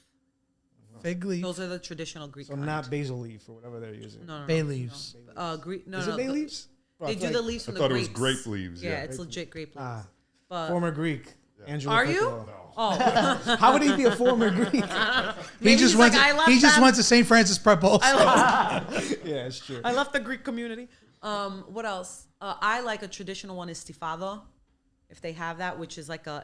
Fig leaf, Those are the traditional Greek. So kind. not basil leaf or whatever they're using. no, bay leaves. Greek. No, Is no, it bay the- leaves? Bro, I They feel do like the leaves I from the thought it was grapes. grape leaves. Yeah, Yeah. it's legit grape leaves. Ah, But former Greek. Angelo are you? Piccolo. Oh, How would he be a former Greek? He Maybe just he's went. like, I left He just them. went to St. Francis Prep also. Yeah, it's true. I left the Greek community. What else? I like a traditional one is stifado, if they have that, which is like a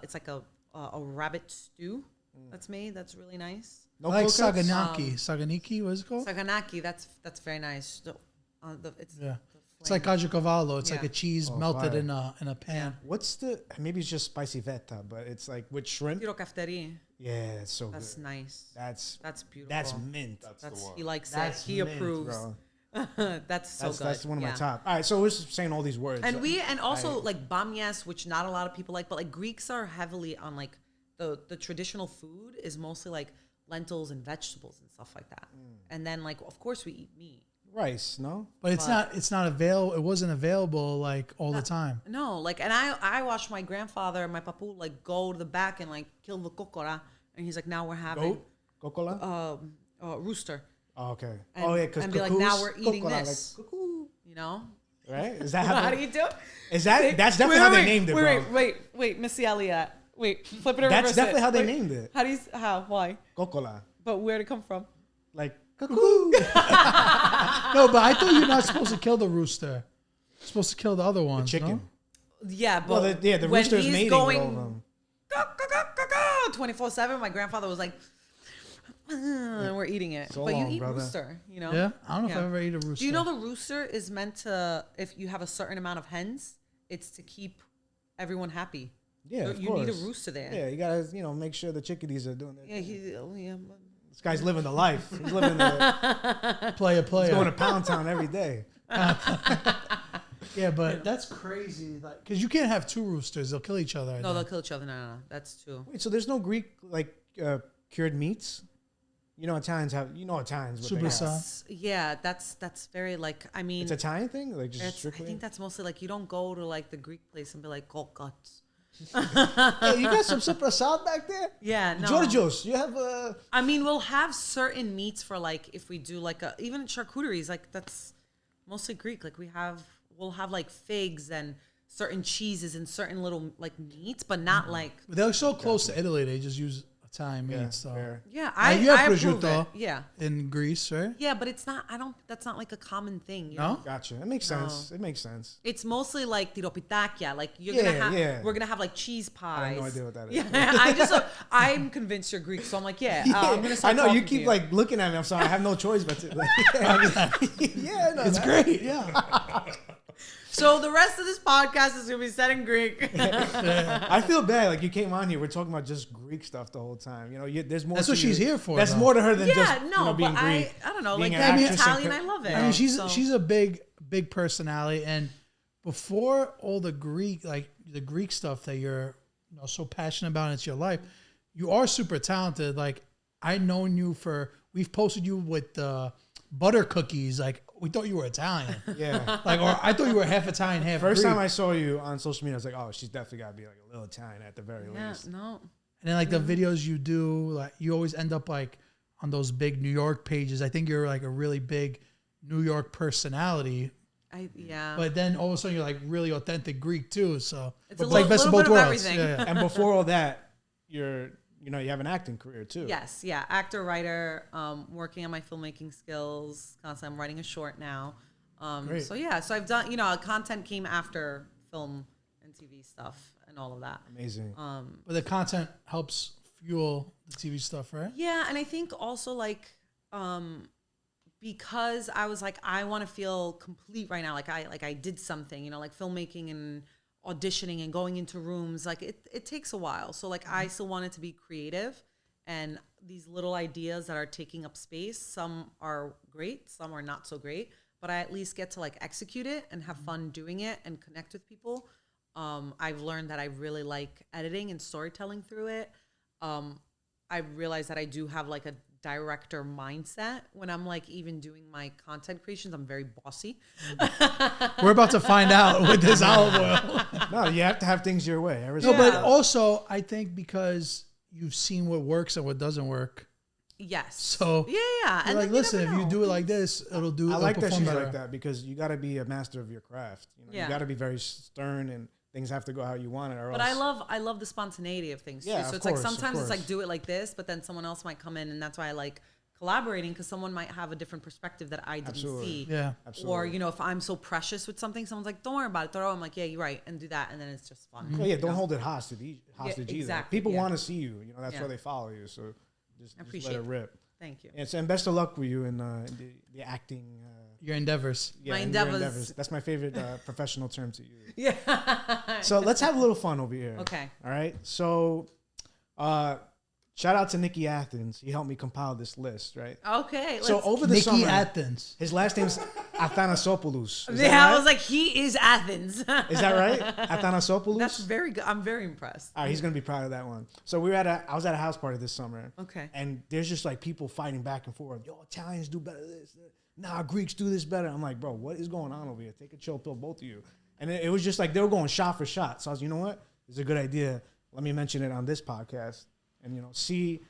rabbit stew that's made. That's really nice. No I like coconuts? saganaki. Saganiki, what is it called? Saganaki, that's very nice. It's Yeah. It's like caciocavallo. It's like Yeah. a cheese Oh, melted fire. in a pan. What's the? Maybe it's just spicy feta, but it's like with shrimp. Tirokafteri. Yeah, it's so That's good. nice. That's beautiful. that's mint. That's he likes That's it. He mint, approves. bro. That's so good. That's one of my Yeah. top. All right, so we're just saying all these words. And also like bamyas, which not a lot of people like, but like Greeks are heavily on like the traditional food is mostly like lentils and vegetables and stuff like that. And then like of course we eat meat. rice, no? But it's not available. It wasn't available like all the time. No, like and I watched my grandfather, my papu, like go to the back and like kill the kokora, and he's like, now we're having Goat? Cocola? rooster. Oh, okay. And, Oh yeah, because and be like, now we're eating cocola, this. like, cuckoo, You know? right? Is that How do you do? Is that that's definitely how they named it, bro? Wait, Missy Elliott. Wait, flip it over. That's definitely how they named it. How do you? How? Why? Cocola. But where'd it come from? Like cuckoo. No, but I thought you're not supposed to kill the rooster. You're supposed to kill the other ones. Chicken. No? Yeah, but Well, the when rooster's he's mating going with all of them. 24/7, my grandfather was like, and we're eating it. So but you long, eat brother. rooster, you know? Yeah, I don't know if Yeah. I ever ate a rooster. Do you know the rooster is meant to, if you have a certain amount of hens, it's to keep everyone happy. Yeah, So of you course. need a rooster there. Yeah, you gotta make sure the chickadees are doing their Yeah, thing. This guy's living the life. He's living the player? he's going to Pound Town every day. Yeah, but that's crazy. Like, because you can't have two roosters; they'll kill each other. I No, think. they'll kill each other. No, that's true. Wait, so there's no Greek cured meats? Italians have Italians what they Super have. sa- Yeah, that's very like, I mean, It's Italian thing, like just I strictly. think that's mostly like, you don't go to like the Greek place and be like, cold cuts. Hey, you got some super salad back there? Yeah, no. Georgios, you have I mean, we'll have certain meats for like, if we do like even charcuteries, like that's mostly Greek. Like we'll have like figs and certain cheeses and certain little like meats, but not like, But they're so close to Italy; they just use Italian meat. So fair. Yeah, you have I approve prosciutto. it. Yeah. in Greece, right? Yeah, but it's not. That's not like a common thing. You No? know? Gotcha. It makes sense. It makes sense. It's mostly like tiropitacchia. Like Yeah. we're gonna have like cheese pies. I have no idea what that is. Yeah, I'm convinced you're Greek, so I'm like, I'm gonna start. I know you talking to keep like looking at me. I'm sorry. I have no choice but to. Like, yeah, no, It's great. Yeah. So the rest of this podcast is gonna be said in Greek. I feel bad. Like you came on here, we're talking about just Greek stuff the whole time. You know, there's more. That's to what you. she's here for, That's though. more to her than Yeah, just no, being but Greek. I don't know. being Like an I'm actress Italian, and I love it. I mean, So- she's a big personality, and before all the Greek stuff that you're so passionate about, and it's your life. You are super talented. Like I known you we've posted you with butter cookies. Like we thought you were Italian. Yeah. Like, or I thought you were half Italian, half First Greek. time I saw you on social media, I was like, oh, she's definitely got to be like a little Italian at the very Yeah, least. no. And then like the videos you do, like you always end up like on those big New York pages. I think you're like a really big New York personality. But then all of a sudden you're like really authentic Greek too. So It's a like best of little both bit of worlds. everything. Yeah. And before all that, you have an acting career too. Yes, yeah, actor, writer, working on my filmmaking skills. Constantly, I'm writing a short now. Great. So I've done, content came after film and TV stuff and all of that. Amazing. But the content helps fuel the TV stuff, right? Yeah, and I think also because I was like, I want to feel complete right now. Like I did something, like filmmaking and auditioning and going into rooms. Like it takes a while. So like I still wanted to be creative, and these little ideas that are taking up space. Some are great, some are not so great. But I at least get to like execute it and have fun doing it and connect with people. I've learned that I really like editing and storytelling through it. I realized that I do have like a director mindset when I'm like even doing my content creations. I'm very bossy. We're about to find out with this olive oil. No, you have to have things your way. No, but also I think because you've seen what works and what doesn't work. Yes. So yeah. You're And like, then listen, never if you know. do it like this, it'll I like that perform she's better. like that because you got to be a master of your craft. Yeah. You got to be very stern and things have to go how you want it. Or But else. I love the spontaneity of things too. Yeah, So of it's course, like of sometimes it's course. like do it like this, but then someone else might come in, and that's why I like collaborating, because someone might have a different perspective that I didn't Absolutely. see. Yeah. Absolutely. Or if I'm so precious with something, someone's like, "Don't worry about it, throw it." I'm like, "Yeah, you're right," and do that, and then it's just fun. Oh, yeah, don't hold it hostage either. exactly, People yeah. want to see you. That's Yeah. why they follow you. So just let appreciate it it. rip. Thank you. And best of luck with you in the acting. Your endeavors. My in your endeavors. That's my favorite professional term to use. Yeah. So let's have a little fun over here. Okay. All right. So, shout out to Nikki Athens. He helped me compile this list. Right. Okay. So over the Nikki summer, Athens. his last name's Athanasopoulos. Is yeah, that I right? was like, he is Athens. Is that right? Athanasopoulos. That's very good. I'm very impressed. All right, he's gonna be proud of that one. So I was at a house party this summer. Okay. And there's just like people fighting back and forth. Yo, Italians do better this. Nah, Greeks do this better. I'm like, bro, what is going on over here? Take a chill pill, both of you. And it was just like they were going shot for shot. So I was, you know what? It's a good idea. Let me mention it on this podcast. And see,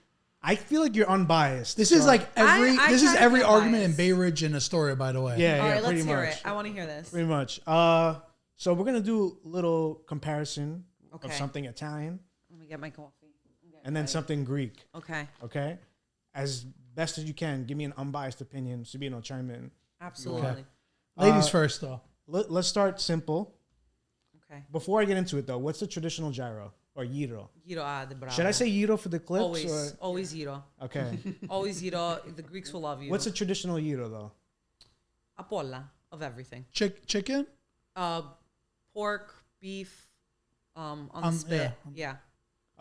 I feel like you're unbiased. This So- is like every I this is try to every be argument in biased. Bay Ridge in Astoria, by the way. yeah, All right, pretty let's hear much. it. I want to hear this. Pretty much. So we're gonna do a little comparison of Okay. something Italian Let me get my coffee. and then something Greek. Okay. Okay, as best as you can, give me an unbiased opinion. Sabino, chime in. Absolutely. Ladies first, though. Let's start simple. Okay. Before I get into it, though, what's the traditional gyro or gyro? Giro de bravo. Should I say gyro for the clips? always? Always Giro. Okay. Always Giro. The Greeks will love you. What's a traditional gyro, though? a polla of everything? Chicken? Pork, beef, on the spit. Yeah.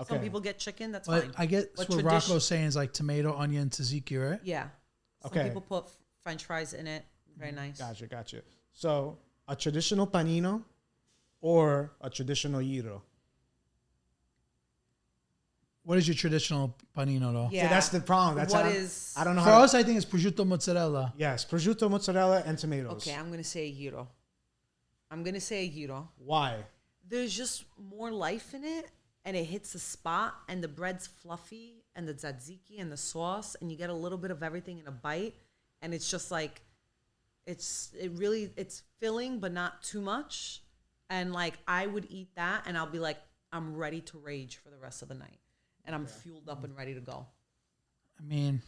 Okay. Some people get chicken. That's But fine. I get But what Rocco's saying is like tomato, onion, tzatziki, right? Yeah. Some Okay. people put French fries in it. Very nice. Gotcha. So, a traditional panino or a traditional gyro? What is your traditional panino, though? Yeah. See, that's the problem. That's What how, is- I don't know For how. us, I think it's prosciutto mozzarella. Yes, prosciutto, mozzarella, and tomatoes. Okay, I'm gonna say a gyro. I'm gonna say a gyro. Why? There's just more life in it, and it hits the spot, and the bread's fluffy, and the tzatziki and the sauce, and you get a little bit of everything in a bite, and it's just like, it's filling, but not too much, and like I would eat that, and I'll be like, I'm ready to rage for the rest of the night. and I'm fueled up and ready to go. I mean,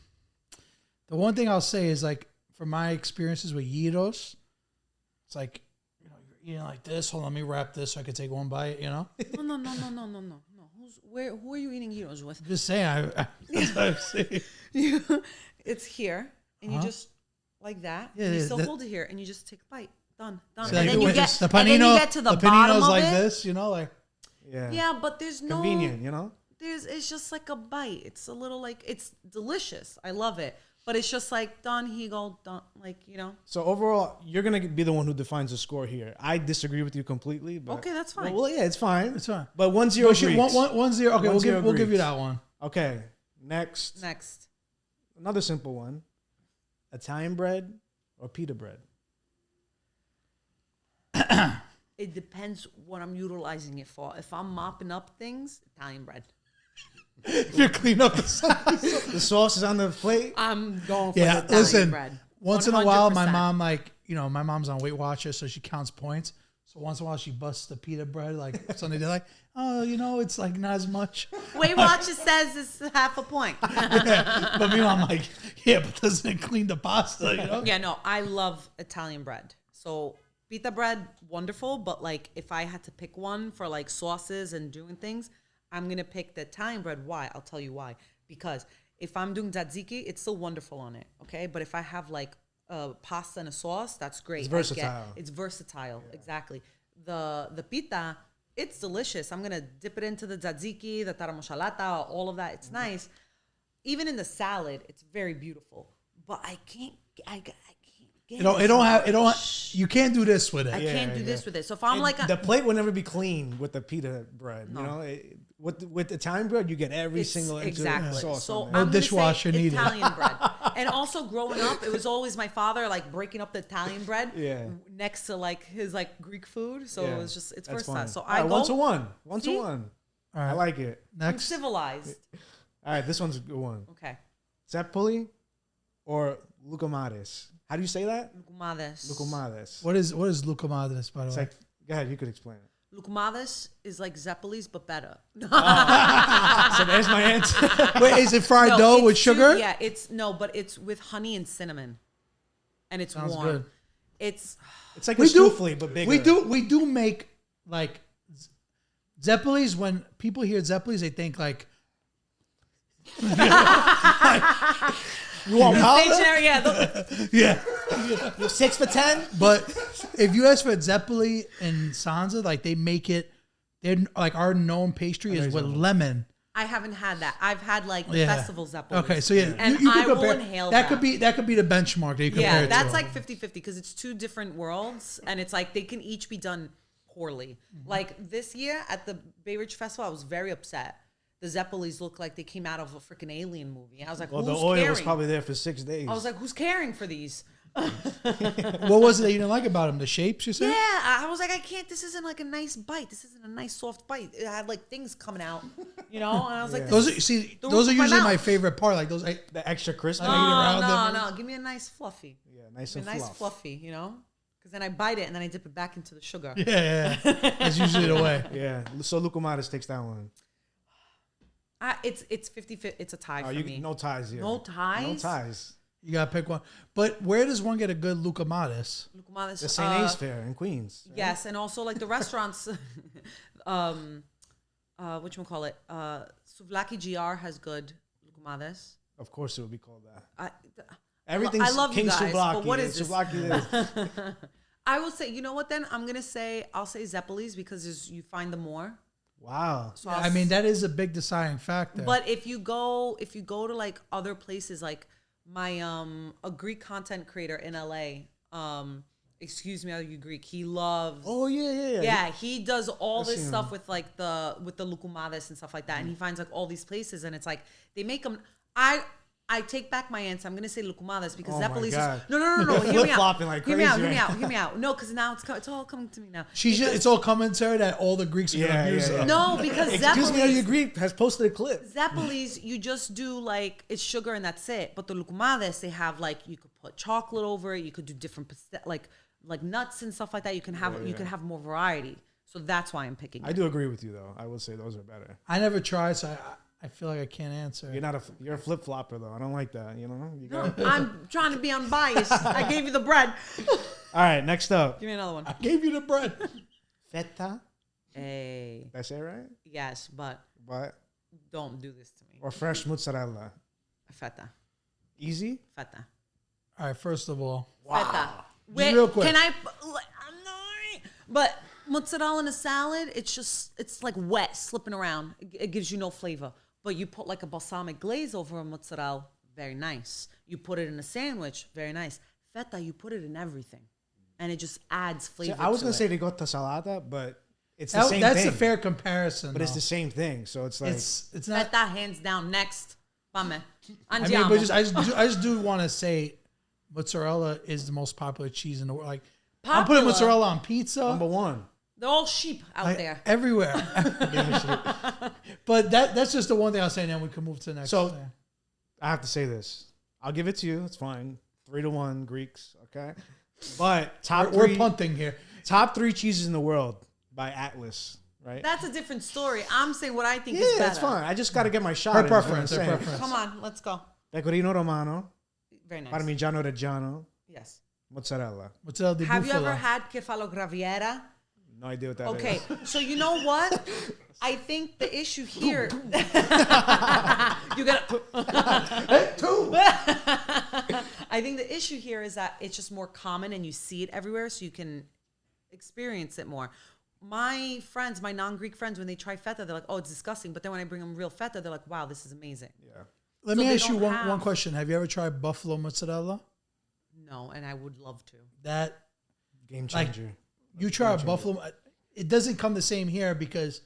the one thing I'll say is like from my experiences with gyros, it's like you're eating like this. Hold on, let me wrap this so I can take one bite. No. Who are you eating gyros with? Just saying. That's what I'm saying. It's here, and you just like that. Yeah, and you still hold it here, and you just take a bite. Done. So And then like, you get the panino, and then you get to the bottom panino's of like it. this, like. Yeah, but there's no convenient, It's just like a bite. It's a little like it's delicious. I love it, but it's just like done. He go done. So overall, you're gonna be the one who defines the score here. I disagree with you completely. But Okay, that's fine. Well, yeah, it's fine. It's fine. But 1-0 Well, Greeks. 1-0. Okay, 1-0 we'll give you Greeks. that one. Okay, next. Another simple one: Italian bread or pita bread. It depends what I'm utilizing it for. If I'm mopping up things, Italian bread. If you clean up the sauce. The sauce is on the plate. I'm going for the Italian bread. Once in a while, my 100%. mom my mom's on Weight Watchers, so she counts points. So once in a while, she busts the pita bread like Sunday. They're like, it's like not as much. Weight Watchers says it's half a point. Yeah, but meanwhile, I'm like, but doesn't it clean the pasta? Yeah, no, I love Italian bread. So pita bread, wonderful. But like, if I had to pick one for like sauces and doing things, I'm gonna pick the Italian bread. Why? I'll tell you why. Because if I'm doing tzatziki, it's still wonderful on it. Okay, but if I have like a pasta and a sauce, that's great. It's versatile. It's versatile, exactly. The pita, it's delicious. I'm gonna dip it into the tzatziki, the taramushalata, all of that. It's nice. Even in the salad, it's very beautiful. But I can't get you can't do this with it. I can't do this with it. So if I'm like the plate will never be clean with the pita bread. No. With Italian bread, you get every single exactly. sauce. So on I'm there. No dishwasher gonna say needed. Italian bread. And also growing up, it was always my father like breaking up the Italian bread next to like his like Greek food. So it was just it's That's versatile. fine. So All I right, go 1-1. 1-1. See? All right. I like it. I'm Next, civilized. All right, this one's a good one. Okay. Zepp or Lucamares? How do you say that? Lucamares. what is Lucamadas, by the It's way? like, go ahead, you could explain it. Lucamadas is like Zeppelis, but better. So there's my answer. Wait, is it fried No, dough it's with sugar? Yeah, but it's with honey and cinnamon, and it's Sounds warm. good. It's like a souffle, but bigger. We do make like Zeppelis. When people hear Zeppelis, they think like You want powder? Stationary, yeah. yeah. You're 6 for 10? But if you ask for Zeppeli and Sansa, like they make it, they're like our known pastry is with lemon. I haven't had that. I've had like the festival Zeppelis. Okay, so yeah, and you I can will compare. inhale That could be the benchmark that you compare Yeah, it that's to. like 50-50 because it's two different worlds, and it's like they can each be done poorly. Like this year at the Bay Ridge Festival, I was very upset. The Zeppelis looked like they came out of a freaking alien movie. I was like, Well, who's the oil caring? was probably there for 6 days. I was like, who's caring for these? What was it that you didn't like about them? The shapes, you said? Yeah, I was like, I can't. This isn't like a nice bite. This isn't a nice soft bite. It had like things coming out, And I was like, Those this are is the those are roof of my usually my mouth. favorite part. Like those. the extra crispy. around No, them. give me a nice fluffy. Yeah, nice Give and me a nice fluff. fluffy, Because then I bite it and then I dip it back into the sugar. Yeah. That's usually the way. Yeah, so Lucamares takes that one. It's 50-50. It's a tie for me. No ties here. No ties? No ties. You gotta pick one. But where does one get a good Lucamadas? Lucamadas, The St. A's Fair in Queens. right? Yes, and also like the restaurants, whatchamacallit, Souvlaki GR has good lucamadas. Of course it would be called that. I Everything's love you King guys, Souvlaki. but what is this? Souvlaki I will say, you know what then? I'll say Zeppelis because you find them more. Wow. So I mean, that is a big deciding factor. But if you go to like other places, like my a Greek content creator in LA, excuse me, are you Greek? He loves. Oh yeah. Yeah, he does all I've this seen stuff him. with like the lucumades and stuff like that, and he finds like all these places, and it's like they make them. I take back my answer. I'm gonna say lucumades because Oh my Zeppelis is God. no. Hear me out. Flip-flopping like Hear me out. crazy Hear me right out. Hear me out. No, because now it's all coming to me now. it's all commentary that all the Greeks are gonna abuse yeah. of. No, because Excuse me, are you Zeppelis, Greek? Has posted a clip. Zeppelis, you just do like it's sugar and that's it. But the lucumades, they have like you could put chocolate over it. You could do different like nuts and stuff like that. You can have more variety. So that's why I'm picking. I do agree with you though. I would say those are better. I never tried, so I feel like I can't answer. You're a flip flopper though. I don't like that. You know. You No, gotta, I'm trying to be unbiased. I gave you the bread. all right. Next up, Give me another one. I gave you the bread. feta. Hey. Did I say it right? Yes, but But don't do this to me. or fresh mozzarella. Feta. Easy. Feta. All right, first of all, Feta. Wait, real quick. Can I'm sorry. But mozzarella in a salad, it's like wet, slipping around. It gives you no flavor. But you put like a balsamic glaze over a mozzarella, very nice. You put it in a sandwich, very nice. Feta, you put it in everything. And it just adds flavor. So I was to gonna it. say ricotta salata, but it's the same that's thing. a fair comparison. But it's though. the same thing. So it's like It's not. Feta, hands down. Next. Fame. I mean, Andiamo. but I just do want to say, mozzarella is the most popular cheese in the world. Like, I'm putting Popular? mozzarella on pizza. number one. They're all sheep out there. Everywhere. But that's just the one thing I'll say, and then we can move to the next. So- thing. I have to say this. I'll give it to you. It's fine. 3-1 Greeks. Okay. But we're punting here. top 3 cheeses in the world by Atlas. Right. That's a different story. I'm saying what I think is Yeah, better. that's fine. I just got to get my shot. Her in, is what I'm preference. Her saying. preference. Come on, let's go. Pecorino Romano, Very nice. Parmigiano Reggiano, Yes. mozzarella. Mozzarella di Have you bufala. ever had kefalograviera? No idea what that is. Okay, so you know what? I think the issue here. You got I think the issue here is that it's just more common and you see it everywhere, so you can experience it more. My friends, my non-Greek friends, when they try feta, they're like, "Oh, it's disgusting." But then when I bring them real feta, they're like, "Wow, this is amazing." Yeah. Let So me they ask you don't one have- question. Have you ever tried buffalo mozzarella? No, and I would love to. That Game Like- changer. you try a buffalo. It doesn't come the same here because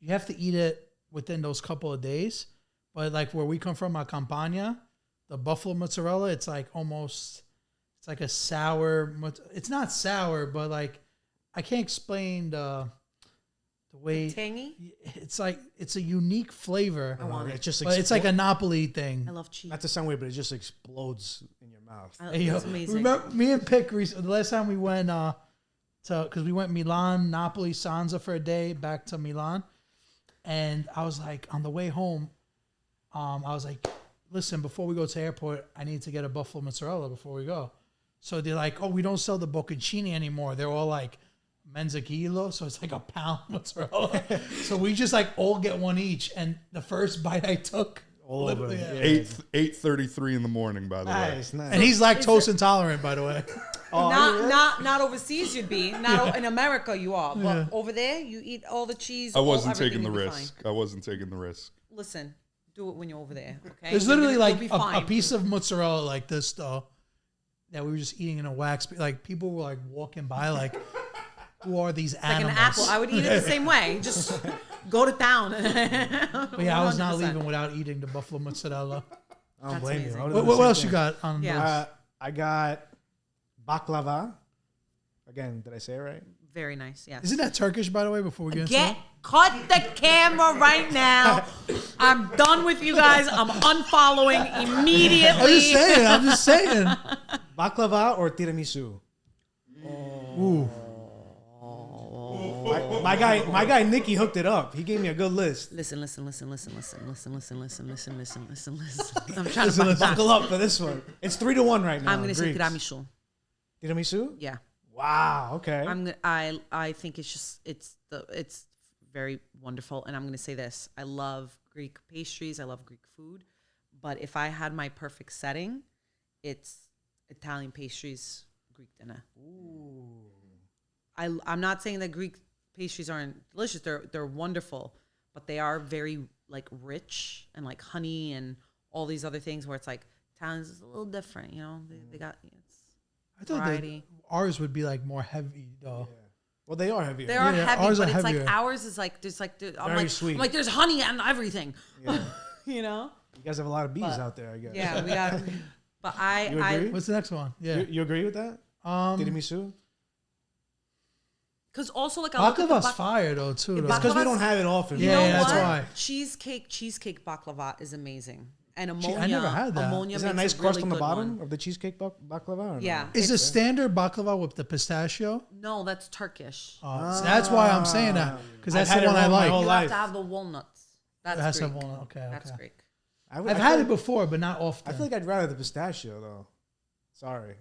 you have to eat it within those couple of days. But like where we come from, our Campania, the buffalo mozzarella, it's like almost, it's like a sour. It's not sour, but like I can't explain the way. Tangy. It's like it's a unique flavor. I want it. It just But it's like a Napoli thing. I love cheese. not to sound weird, but it just explodes in your mouth. Hey, yo, It's amazing. remember me and Pick the last time we went because we went Milan, Napoli, Sanza for a day back to Milan, and I was like on the way home, I was like, listen, before we go to the airport, I need to get a buffalo mozzarella before we go. So they're like, oh, we don't sell the bocconcini anymore. They're all like mezzo kilo, so it's like a pound mozzarella. So we just like all get one each, and the first bite I took, All over. literally, Yeah. 8:33 in the morning, by the way. Nice, nice. and he's lactose intolerant, by the way. Not overseas you'd be. Not in America you are. But over there you eat all the cheese. I wasn't everything, taking the you'll be risk. I wasn't taking the risk. fine. Listen, do it when you're over there. Okay. There's You're literally gonna- like you'll be a fine. piece of mozzarella like this though that we were just eating in a wax. Like people were like walking by like, who are these like animals? an apple. I would eat it the same way. Just go to town. But yeah, I was not 100%. leaving without eating the buffalo mozzarella. I don't That's blame amazing. you. I would've What, done what the same else you thing. got on Yeah. I got baklava. Again, did I say it right? Very nice. Yes. Isn't that Turkish, by the way? Before we get into Get that, cut the camera right now. I'm done with you guys. I'm unfollowing immediately. I'm just saying. Baklava or tiramisu? Ooh, My guy Nicky hooked it up. He gave me a good list. Listen. I'm trying to So find buckle up for this one. It's 3-1 right now. I'm gonna say Greeks. tiramisu. Tiramisu? Yeah. Wow. Okay. I think it's very wonderful, and I'm gonna say this: I love Greek pastries, I love Greek food, but if I had my perfect setting, it's Italian pastries, Greek dinner. Ooh. I'm not saying that Greek pastries aren't delicious; they're wonderful, but they are very like rich and like honey and all these other things. Where it's like Italians is a little different, you know. They got I thought that variety. ours would be like more heavy though. Well, they are heavier. They are Yeah, heavy, ours but are it's heavier. like ours is like there's like I'm Very like sweet. I'm like there's honey and everything, Yeah. you know. You guys have a lot of bees out there, I guess. Yeah, we got. But You agree? What's the next one? Yeah. You agree with that? Tiramisu? because also like I look at Baklava's the fire though too. Though. It's because we don't have it often. Yeah, You know yeah, that's what? why. Cheesecake baklava is amazing, and ammonia. I never had that. Ammonia Is that a makes nice crust really on the good bottom one. of the cheesecake baklava? Or no? Yeah. Is the it's- standard baklava with the pistachio? No, that's Turkish. So that's why I'm saying that because that's I've the had one it I wrong my like. whole You life. have to have the walnuts. That's It has to Greek. have walnut. Okay, That's okay. Greek. I've had it before, but not often. I feel like I'd rather the pistachio though. Sorry.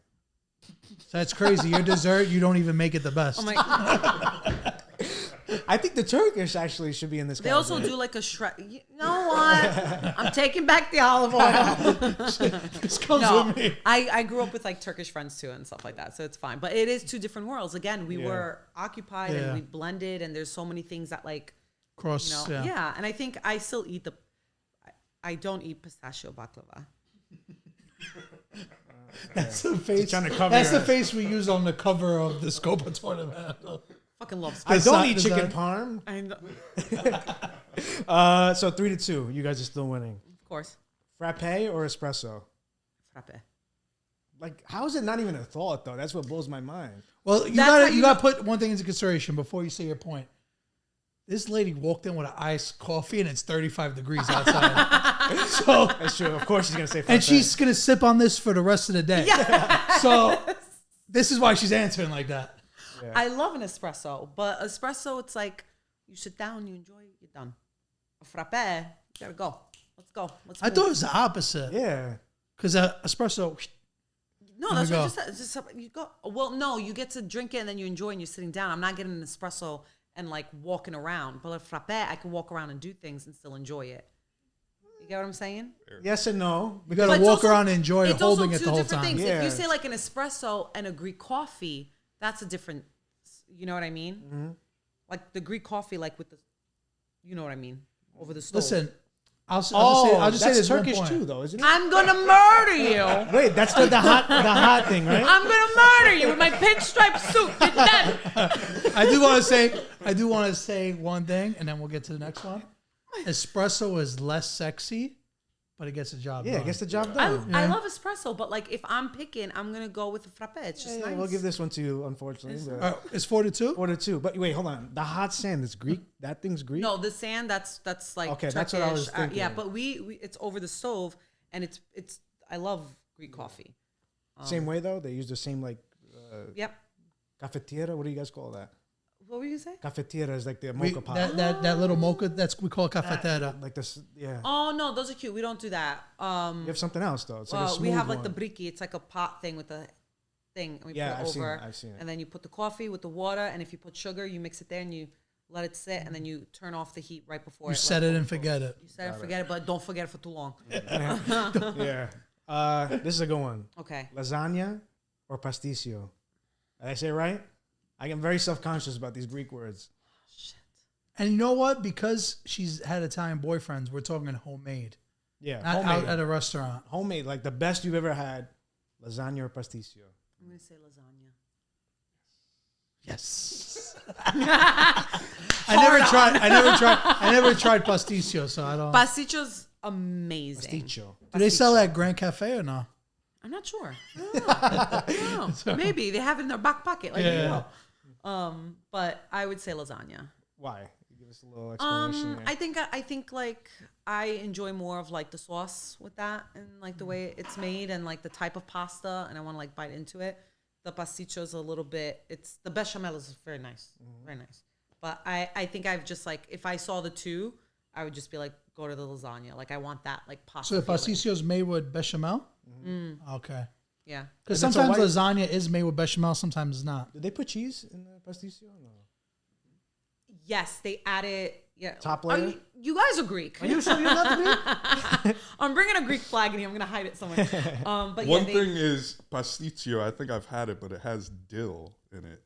So that's crazy. Your dessert, you don't even make it the best. Oh my God. I think the Turkish actually should be in this. They also do like a shred. You know what? I'm taking back the olive oil. This comes No, with me. I grew up with like Turkish friends too and stuff like that, so it's fine. But it is two different worlds. Again, we were occupied Yeah. and we blended, and there's so many things that like, Cross, yeah. And I think I still eat I don't eat pistachio baklava. That's the face. trying to cover That's your the ass. face we use on the cover of the Scopa tournament. Fucking love I spice. don't not eat chicken dessert. parm. I know. So 3-2. You guys are still winning. Of course, Frappe or espresso? frappe. Like, how is it not even a thought though? That's what blows my mind. Well, you That's gotta how you gotta know- put one thing into consideration before you say your point. This lady walked in with an iced coffee and it's 35 degrees outside. So, That's true. Of course, she's gonna say. and Frappe. she's gonna sip on this for the rest of the day. So this is why she's answering like that. I love an espresso, but espresso, it's like you sit down, you enjoy it, you're done. A frappe, you gotta go. Let's go. Let's. I move. thought it was the opposite. Yeah. Because espresso, No, There that's we what I go. just said. It's just you go. Well, no, you get to drink it and then you enjoy and you're sitting down. I'm not getting an espresso and like walking around. But a frappe, I can walk around and do things and still enjoy it. You get what I'm saying? Yes and no. you gotta But it's walk also- around and enjoy it's holding also it two the whole different time. things. Yeah. If you say like an espresso and a Greek coffee, that's a different. You know what I mean? Mm-hmm. Like the Greek coffee, like with the, you know what I mean, over the stove. Listen, I'll just say that's this one Turkish point. too, though, isn't it? I'm gonna murder you. Wait, that's the hot thing, right? I'm gonna murder you with my pinstripe suit. You're dead. I do want to say one thing, and then we'll get to the next one. Espresso is less sexy, but it gets the job Yeah, done. it gets the job I done. love espresso, but like if I'm picking, I'm gonna go with the frappe. It's just Yeah, nice. we'll give this one to you, unfortunately. But It's 4-2. 4-2. But wait, hold on. The hot sand is Greek. That thing's Greek. No, the sand. That's like Okay, Turkish. that's what I was thinking. Yeah, but we it's over the stove, and it's. I love Greek coffee. Same way though. They use the same like Yep. cafetiera. What do you guys call that? What were you say? Cafetiera is like the mocha pot. That little mocha, we call it cafetera. Like this. Yeah. Oh no, those are cute. We don't do that. You have something else though. It's like a smooth we have like one. the briki. It's like a pot thing with a thing. And we Yeah, put it I've seen over, it, I've seen it. and then you put the coffee with the water, and if you put sugar, you mix it there, and you let it sit, and then you turn off the heat right before You set it and forget it. You set it, forget it, but don't forget it for too long. Yeah. This is a good one. Okay. Lasagna or pasticcio? Did I say it right? I am very self-conscious about these Greek words. And you know what? Because she's had Italian boyfriends, we're talking homemade, Yeah. not Homemade. out at a restaurant. Homemade, like the best you've ever had. Lasagna or pasticcio? I'm gonna say lasagna. Yes. I never tried pasticcio, so I don't. Pasticio's amazing. Pasticcio. Do they sell that at Grand Cafe or no? I'm not sure. I don't know. Maybe they have it in their back pocket. Like, Yeah. you know. But I would say lasagna. Why? Give us a little explanation. there. I think like I enjoy more of like the sauce with that and like the way it's made and like the type of pasta, and I want to like bite into it. The pasticcio is a little bit. It's the bechamel is very nice, very nice. But I think I've just like if I saw the two, I would just be like go to the lasagna. Like I want that like pasta. So the feeling. pasticcio is made with bechamel? Okay. Yeah. Because Is it so sometimes white? lasagna is made with bechamel, sometimes it's not. Did they put cheese in the pasticcio? No. Yes, they added. Yeah. Top Are layer? you guys are Greek. Are you sure you're not Greek? I'm bringing a Greek flag in here. I'm gonna hide it somewhere. But yeah, One thing is pasticcio. I think I've had it, but it has dill in it.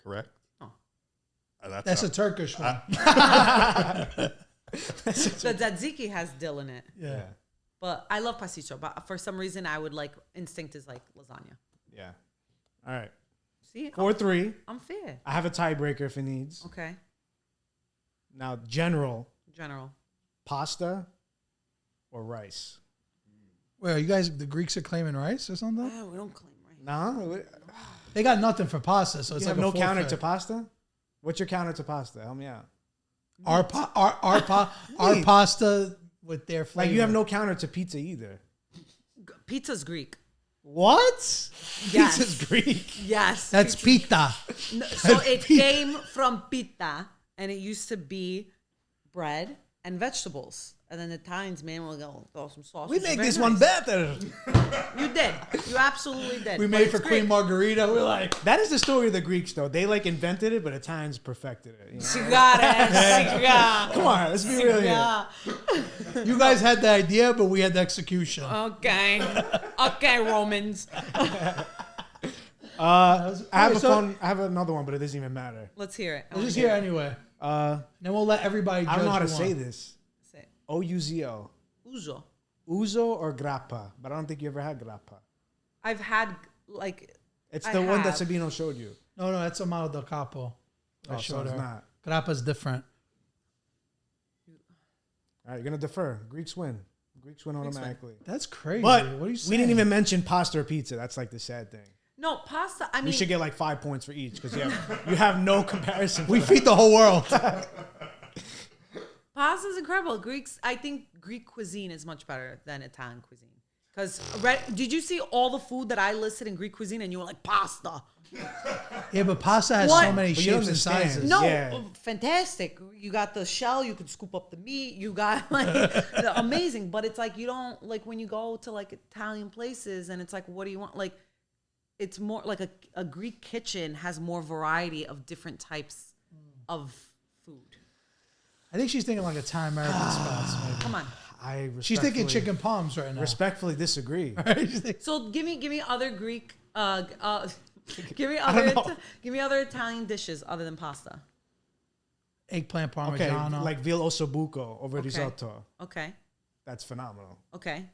Correct? Oh. That's how- a Turkish one. the tzatziki has dill in it. yeah. But I love pasticcio. But for some reason, I would like instinct is like lasagna. Yeah. All right. See, 4-3. I'm fair. I have a tiebreaker if it needs. Okay. Now, general General. pasta or rice? Wait, are you guys, the Greeks are claiming rice or something? Oh, we don't claim right. No, They got nothing for pasta, so it's you like have a no counter forfeit. to pasta. What's your counter to pasta? Help me out. Our pasta with their flavor. Like you have no counter to pizza either. Pizza's Greek. What? Yes. Pizza's Greek. Yes. That's pita. No, so it came from pita, and it used to be bread and vegetables. And then the Italians, man, will go throw some sauce. We which is make very this one nice. better. You did. You absolutely did. We But made it's for great. Queen Margarita. We're like, That is the story of the Greeks, though. They like invented it, but Italians perfected it. You know? Cigar. Come on, let's be real here. Yeah. you guys had the idea, but we had the execution. Okay. Okay, Romans. I have Okay, I have another one, but it doesn't even matter. Let's hear it. I We're wanna just hear here it. anyway. Uh, Then we'll let everybody judge I don't know how to who say won. this. Say it. Ouzo. Uso. Uzo or grappa, but I don't think you ever had grappa. I've had like It's I the one that have. Sabino showed you. No, that's Amaro del Capo. I Oh, so showed it's her. not. Grappa's different. All right, you're gonna defer. Greeks win. Greeks win automatically. That's crazy. But what are you saying? we didn't even mention pasta or pizza. That's like the sad thing. no pasta. I mean, We should get like 5 points for each because you have no comparison. We feed the whole world. pasta is incredible. I think Greek cuisine is much better than Italian cuisine. Because did you see all the food that I listed in Greek cuisine and you were like pasta? Yeah, but pasta has What? so many But you shapes and understand. sizes. No, Yeah. fantastic. You got the shell. You can scoop up the meat. You got like amazing. But it's like you don't like when you go to like Italian places and it's like, what do you want? Like, it's more like a Greek kitchen has more variety of different types of food. I think she's thinking like Italian American spots. Maybe. Come on. She's thinking respectfully- chicken palms right now. Respectfully disagree. She's thinking- So give me other Greek. Give me other Italian dishes other than pasta. Eggplant Okay, parmigiano. like veal ossobuco over Okay. risotto. Okay. That's phenomenal. Okay.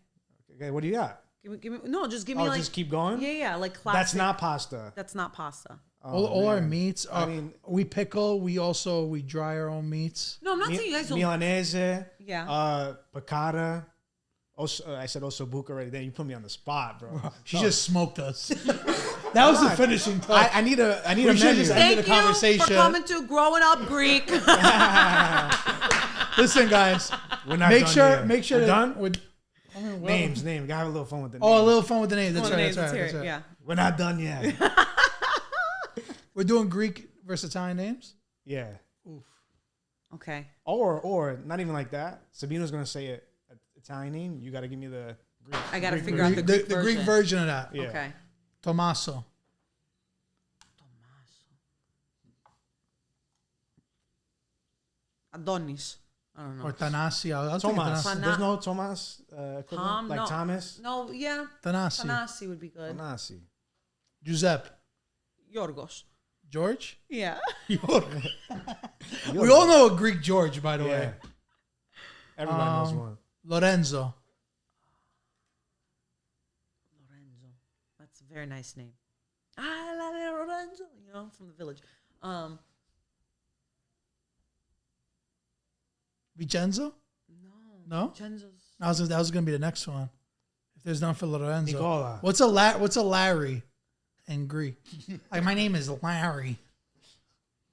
Okay, what do you got? Give me. No, just give me Oh, like. just keep going? Yeah, like classic. That's not pasta. That's not pasta. all our man. meats. I mean- we pickle. We dry our own meats. No, I'm not saying you guys don't. Milanese. Yeah. Piccata. I said ossobuco already. Then you put me on the spot, bro. She just smoked us. That was the finishing touch. I need a We should menu. just end Thank the you conversation. for coming to Growing Up Greek. Listen, guys. We're not Make done sure. yet. Make sure. We're that done. With, Names. Gotta have a little fun with the names. oh, a little fun with the name. That's Come on, right. Names, That's let's right. hear That's it. right. Yeah. We're not done yet. We're doing Greek versus Italian names. Yeah. Okay. Or not even like that. Sabino's gonna say an Italian name. You gotta give me the Greek. I gotta Greek figure out version. the Greek Greek version. version of that. Yeah. Okay. Tommaso. Adonis. I don't know. Or Tanasi. I was thinking Thomas. Tanasi. Fana- There's no Thomas. Equivalent? Tom, like no. Thomas. No, yeah. Tanasi. Tanasi would be good. Tanasi. Giuseppe. Yorgos. George. Yeah. We all know a Greek George, by the Yeah. way. Everybody knows one. Lorenzo. Lorenzo. That's a very nice name. I love it, Lorenzo. You know, from the village. Vincenzo. No? Vincenzo's. That was gonna be the next one. If there's none for Lorenzo. Nicola. What's a Larry in Greek? Like my name is Larry.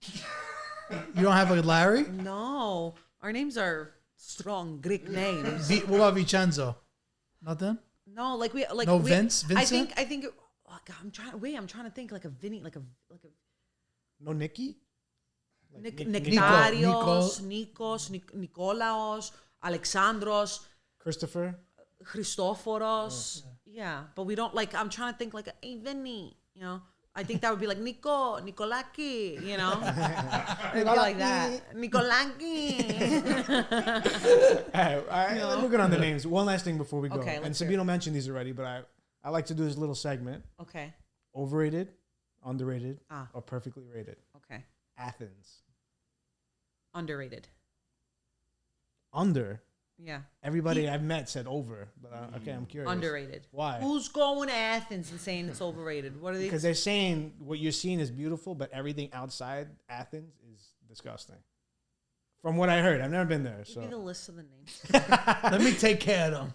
You don't have a Larry? No. Our names are strong Greek names. What about Vincenzo? Nothing? No, like we like No we, Vince? Vincent? I think oh God, I'm trying to think like a Vinny, like a No Nikki. Nectarios, Nikos, Nikolaos, Alexandros, Christopher. Christoforos. Yeah, but we don't like. I'm trying to think like a Vinny. You know, I think that would be like Nico, Nikolaki. You know, it'd be like that, Nikolaki. All right, we're good on the names. One last thing before we go. Okay, And let's hear Sabino mentioned these already, but I like to do this little segment. Okay, Overrated, underrated, Ah. or perfectly rated. okay, Athens. underrated. Under. Yeah, Everybody I've met said over, but okay, I'm curious. underrated. Why? Who's going to Athens and saying it's overrated? What are they? Because they're saying what you're seeing is beautiful, but everything outside Athens is disgusting. From what I heard, I've never been there. Give me the So list of the names. Let me take care of them.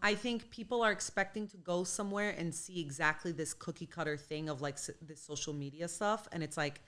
I think people are expecting to go somewhere and see exactly this cookie cutter thing of like this social media stuff. And it's like,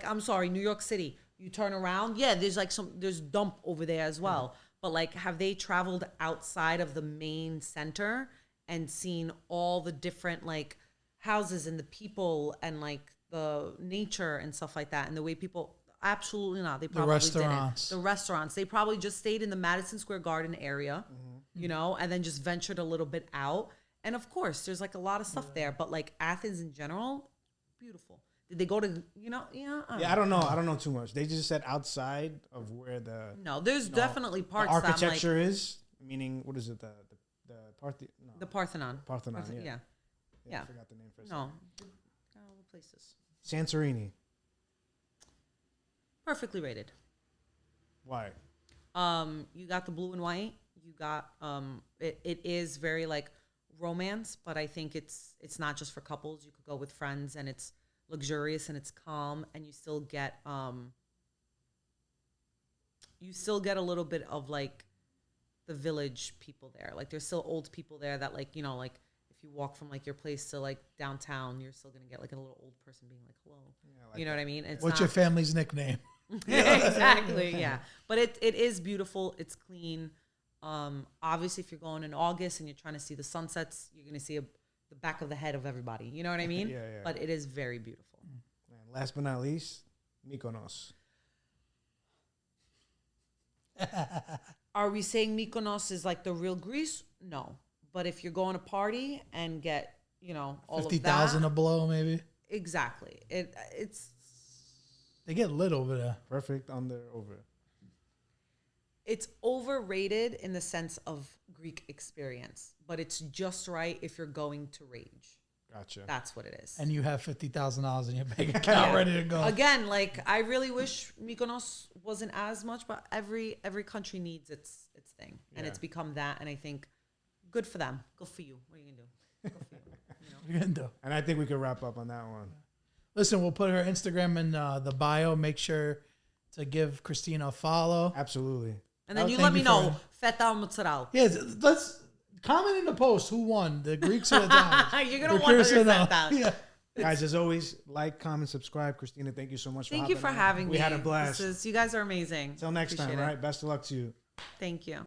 I'm sorry, New York City, you turn around, yeah, there's dump over there as well. But like, have they traveled outside of the main center and seen all the different like houses and the people and like the nature and stuff like that and the way people, Absolutely not. They The probably restaurants. didn't. The restaurants. They probably just stayed in the Madison Square Garden area, you know, and then just ventured a little bit out. And of course, there's like a lot of stuff there, but like Athens in general, beautiful. Did they go to, you know, I don't know. I don't know too much. They just said outside of where No, there's definitely parts architecture is, meaning, what is it? The the Parthenon. Parthenon, yeah. Yeah. I forgot the name for a No. second. All the places. Santorini. Perfectly rated. Why? You got the blue and white. You got it is very like romance, but I think it's not just for couples. You could go with friends, and it's luxurious and it's calm, and you still get a little bit of like the village people there. Like there's still old people there that like, you know, like if you walk from like your place to like downtown, you're still gonna get like a little old person being like hello. Yeah, like you know what I mean? It's What's your family's nickname? Exactly, yeah. But it is beautiful. It's clean. Obviously, if you're going in August and you're trying to see the sunsets, you're going to see the back of the head of everybody. You know what I mean? Yeah. But it is very beautiful. And last but not least, Mykonos. Are we saying Mykonos is like the real Greece? No. But if you're going to party and get, you know, all 50,000 of that, a blow, maybe. Exactly. It's They get lit over there. Perfect, under, over. It's overrated in the sense of Greek experience, but it's just right if you're going to rage. Gotcha. That's what it is. And you have $50,000 in your bank account ready to go. Again, like I really wish Mykonos wasn't as much, but every country needs its thing, and it's become that. And I think good for them. Good for you. What are you gonna do? Good for you. You know? What are you gonna do? And I think we could wrap up on that one. Listen, we'll put her Instagram in the bio. Make sure to give Christina a follow. Absolutely. And then you thank let me you know, for- feta or mozzarella. Yes, let's comment in the post who won, the Greeks or the Italians. You're gonna We're wonder curious to if know. that. Yeah. Guys, as always, like, comment, subscribe. Christina, thank you so much Thank you for hopping on. having me. We had a blast. You guys are amazing. Until next time, Appreciate all it. right? Best of luck to you. Thank you.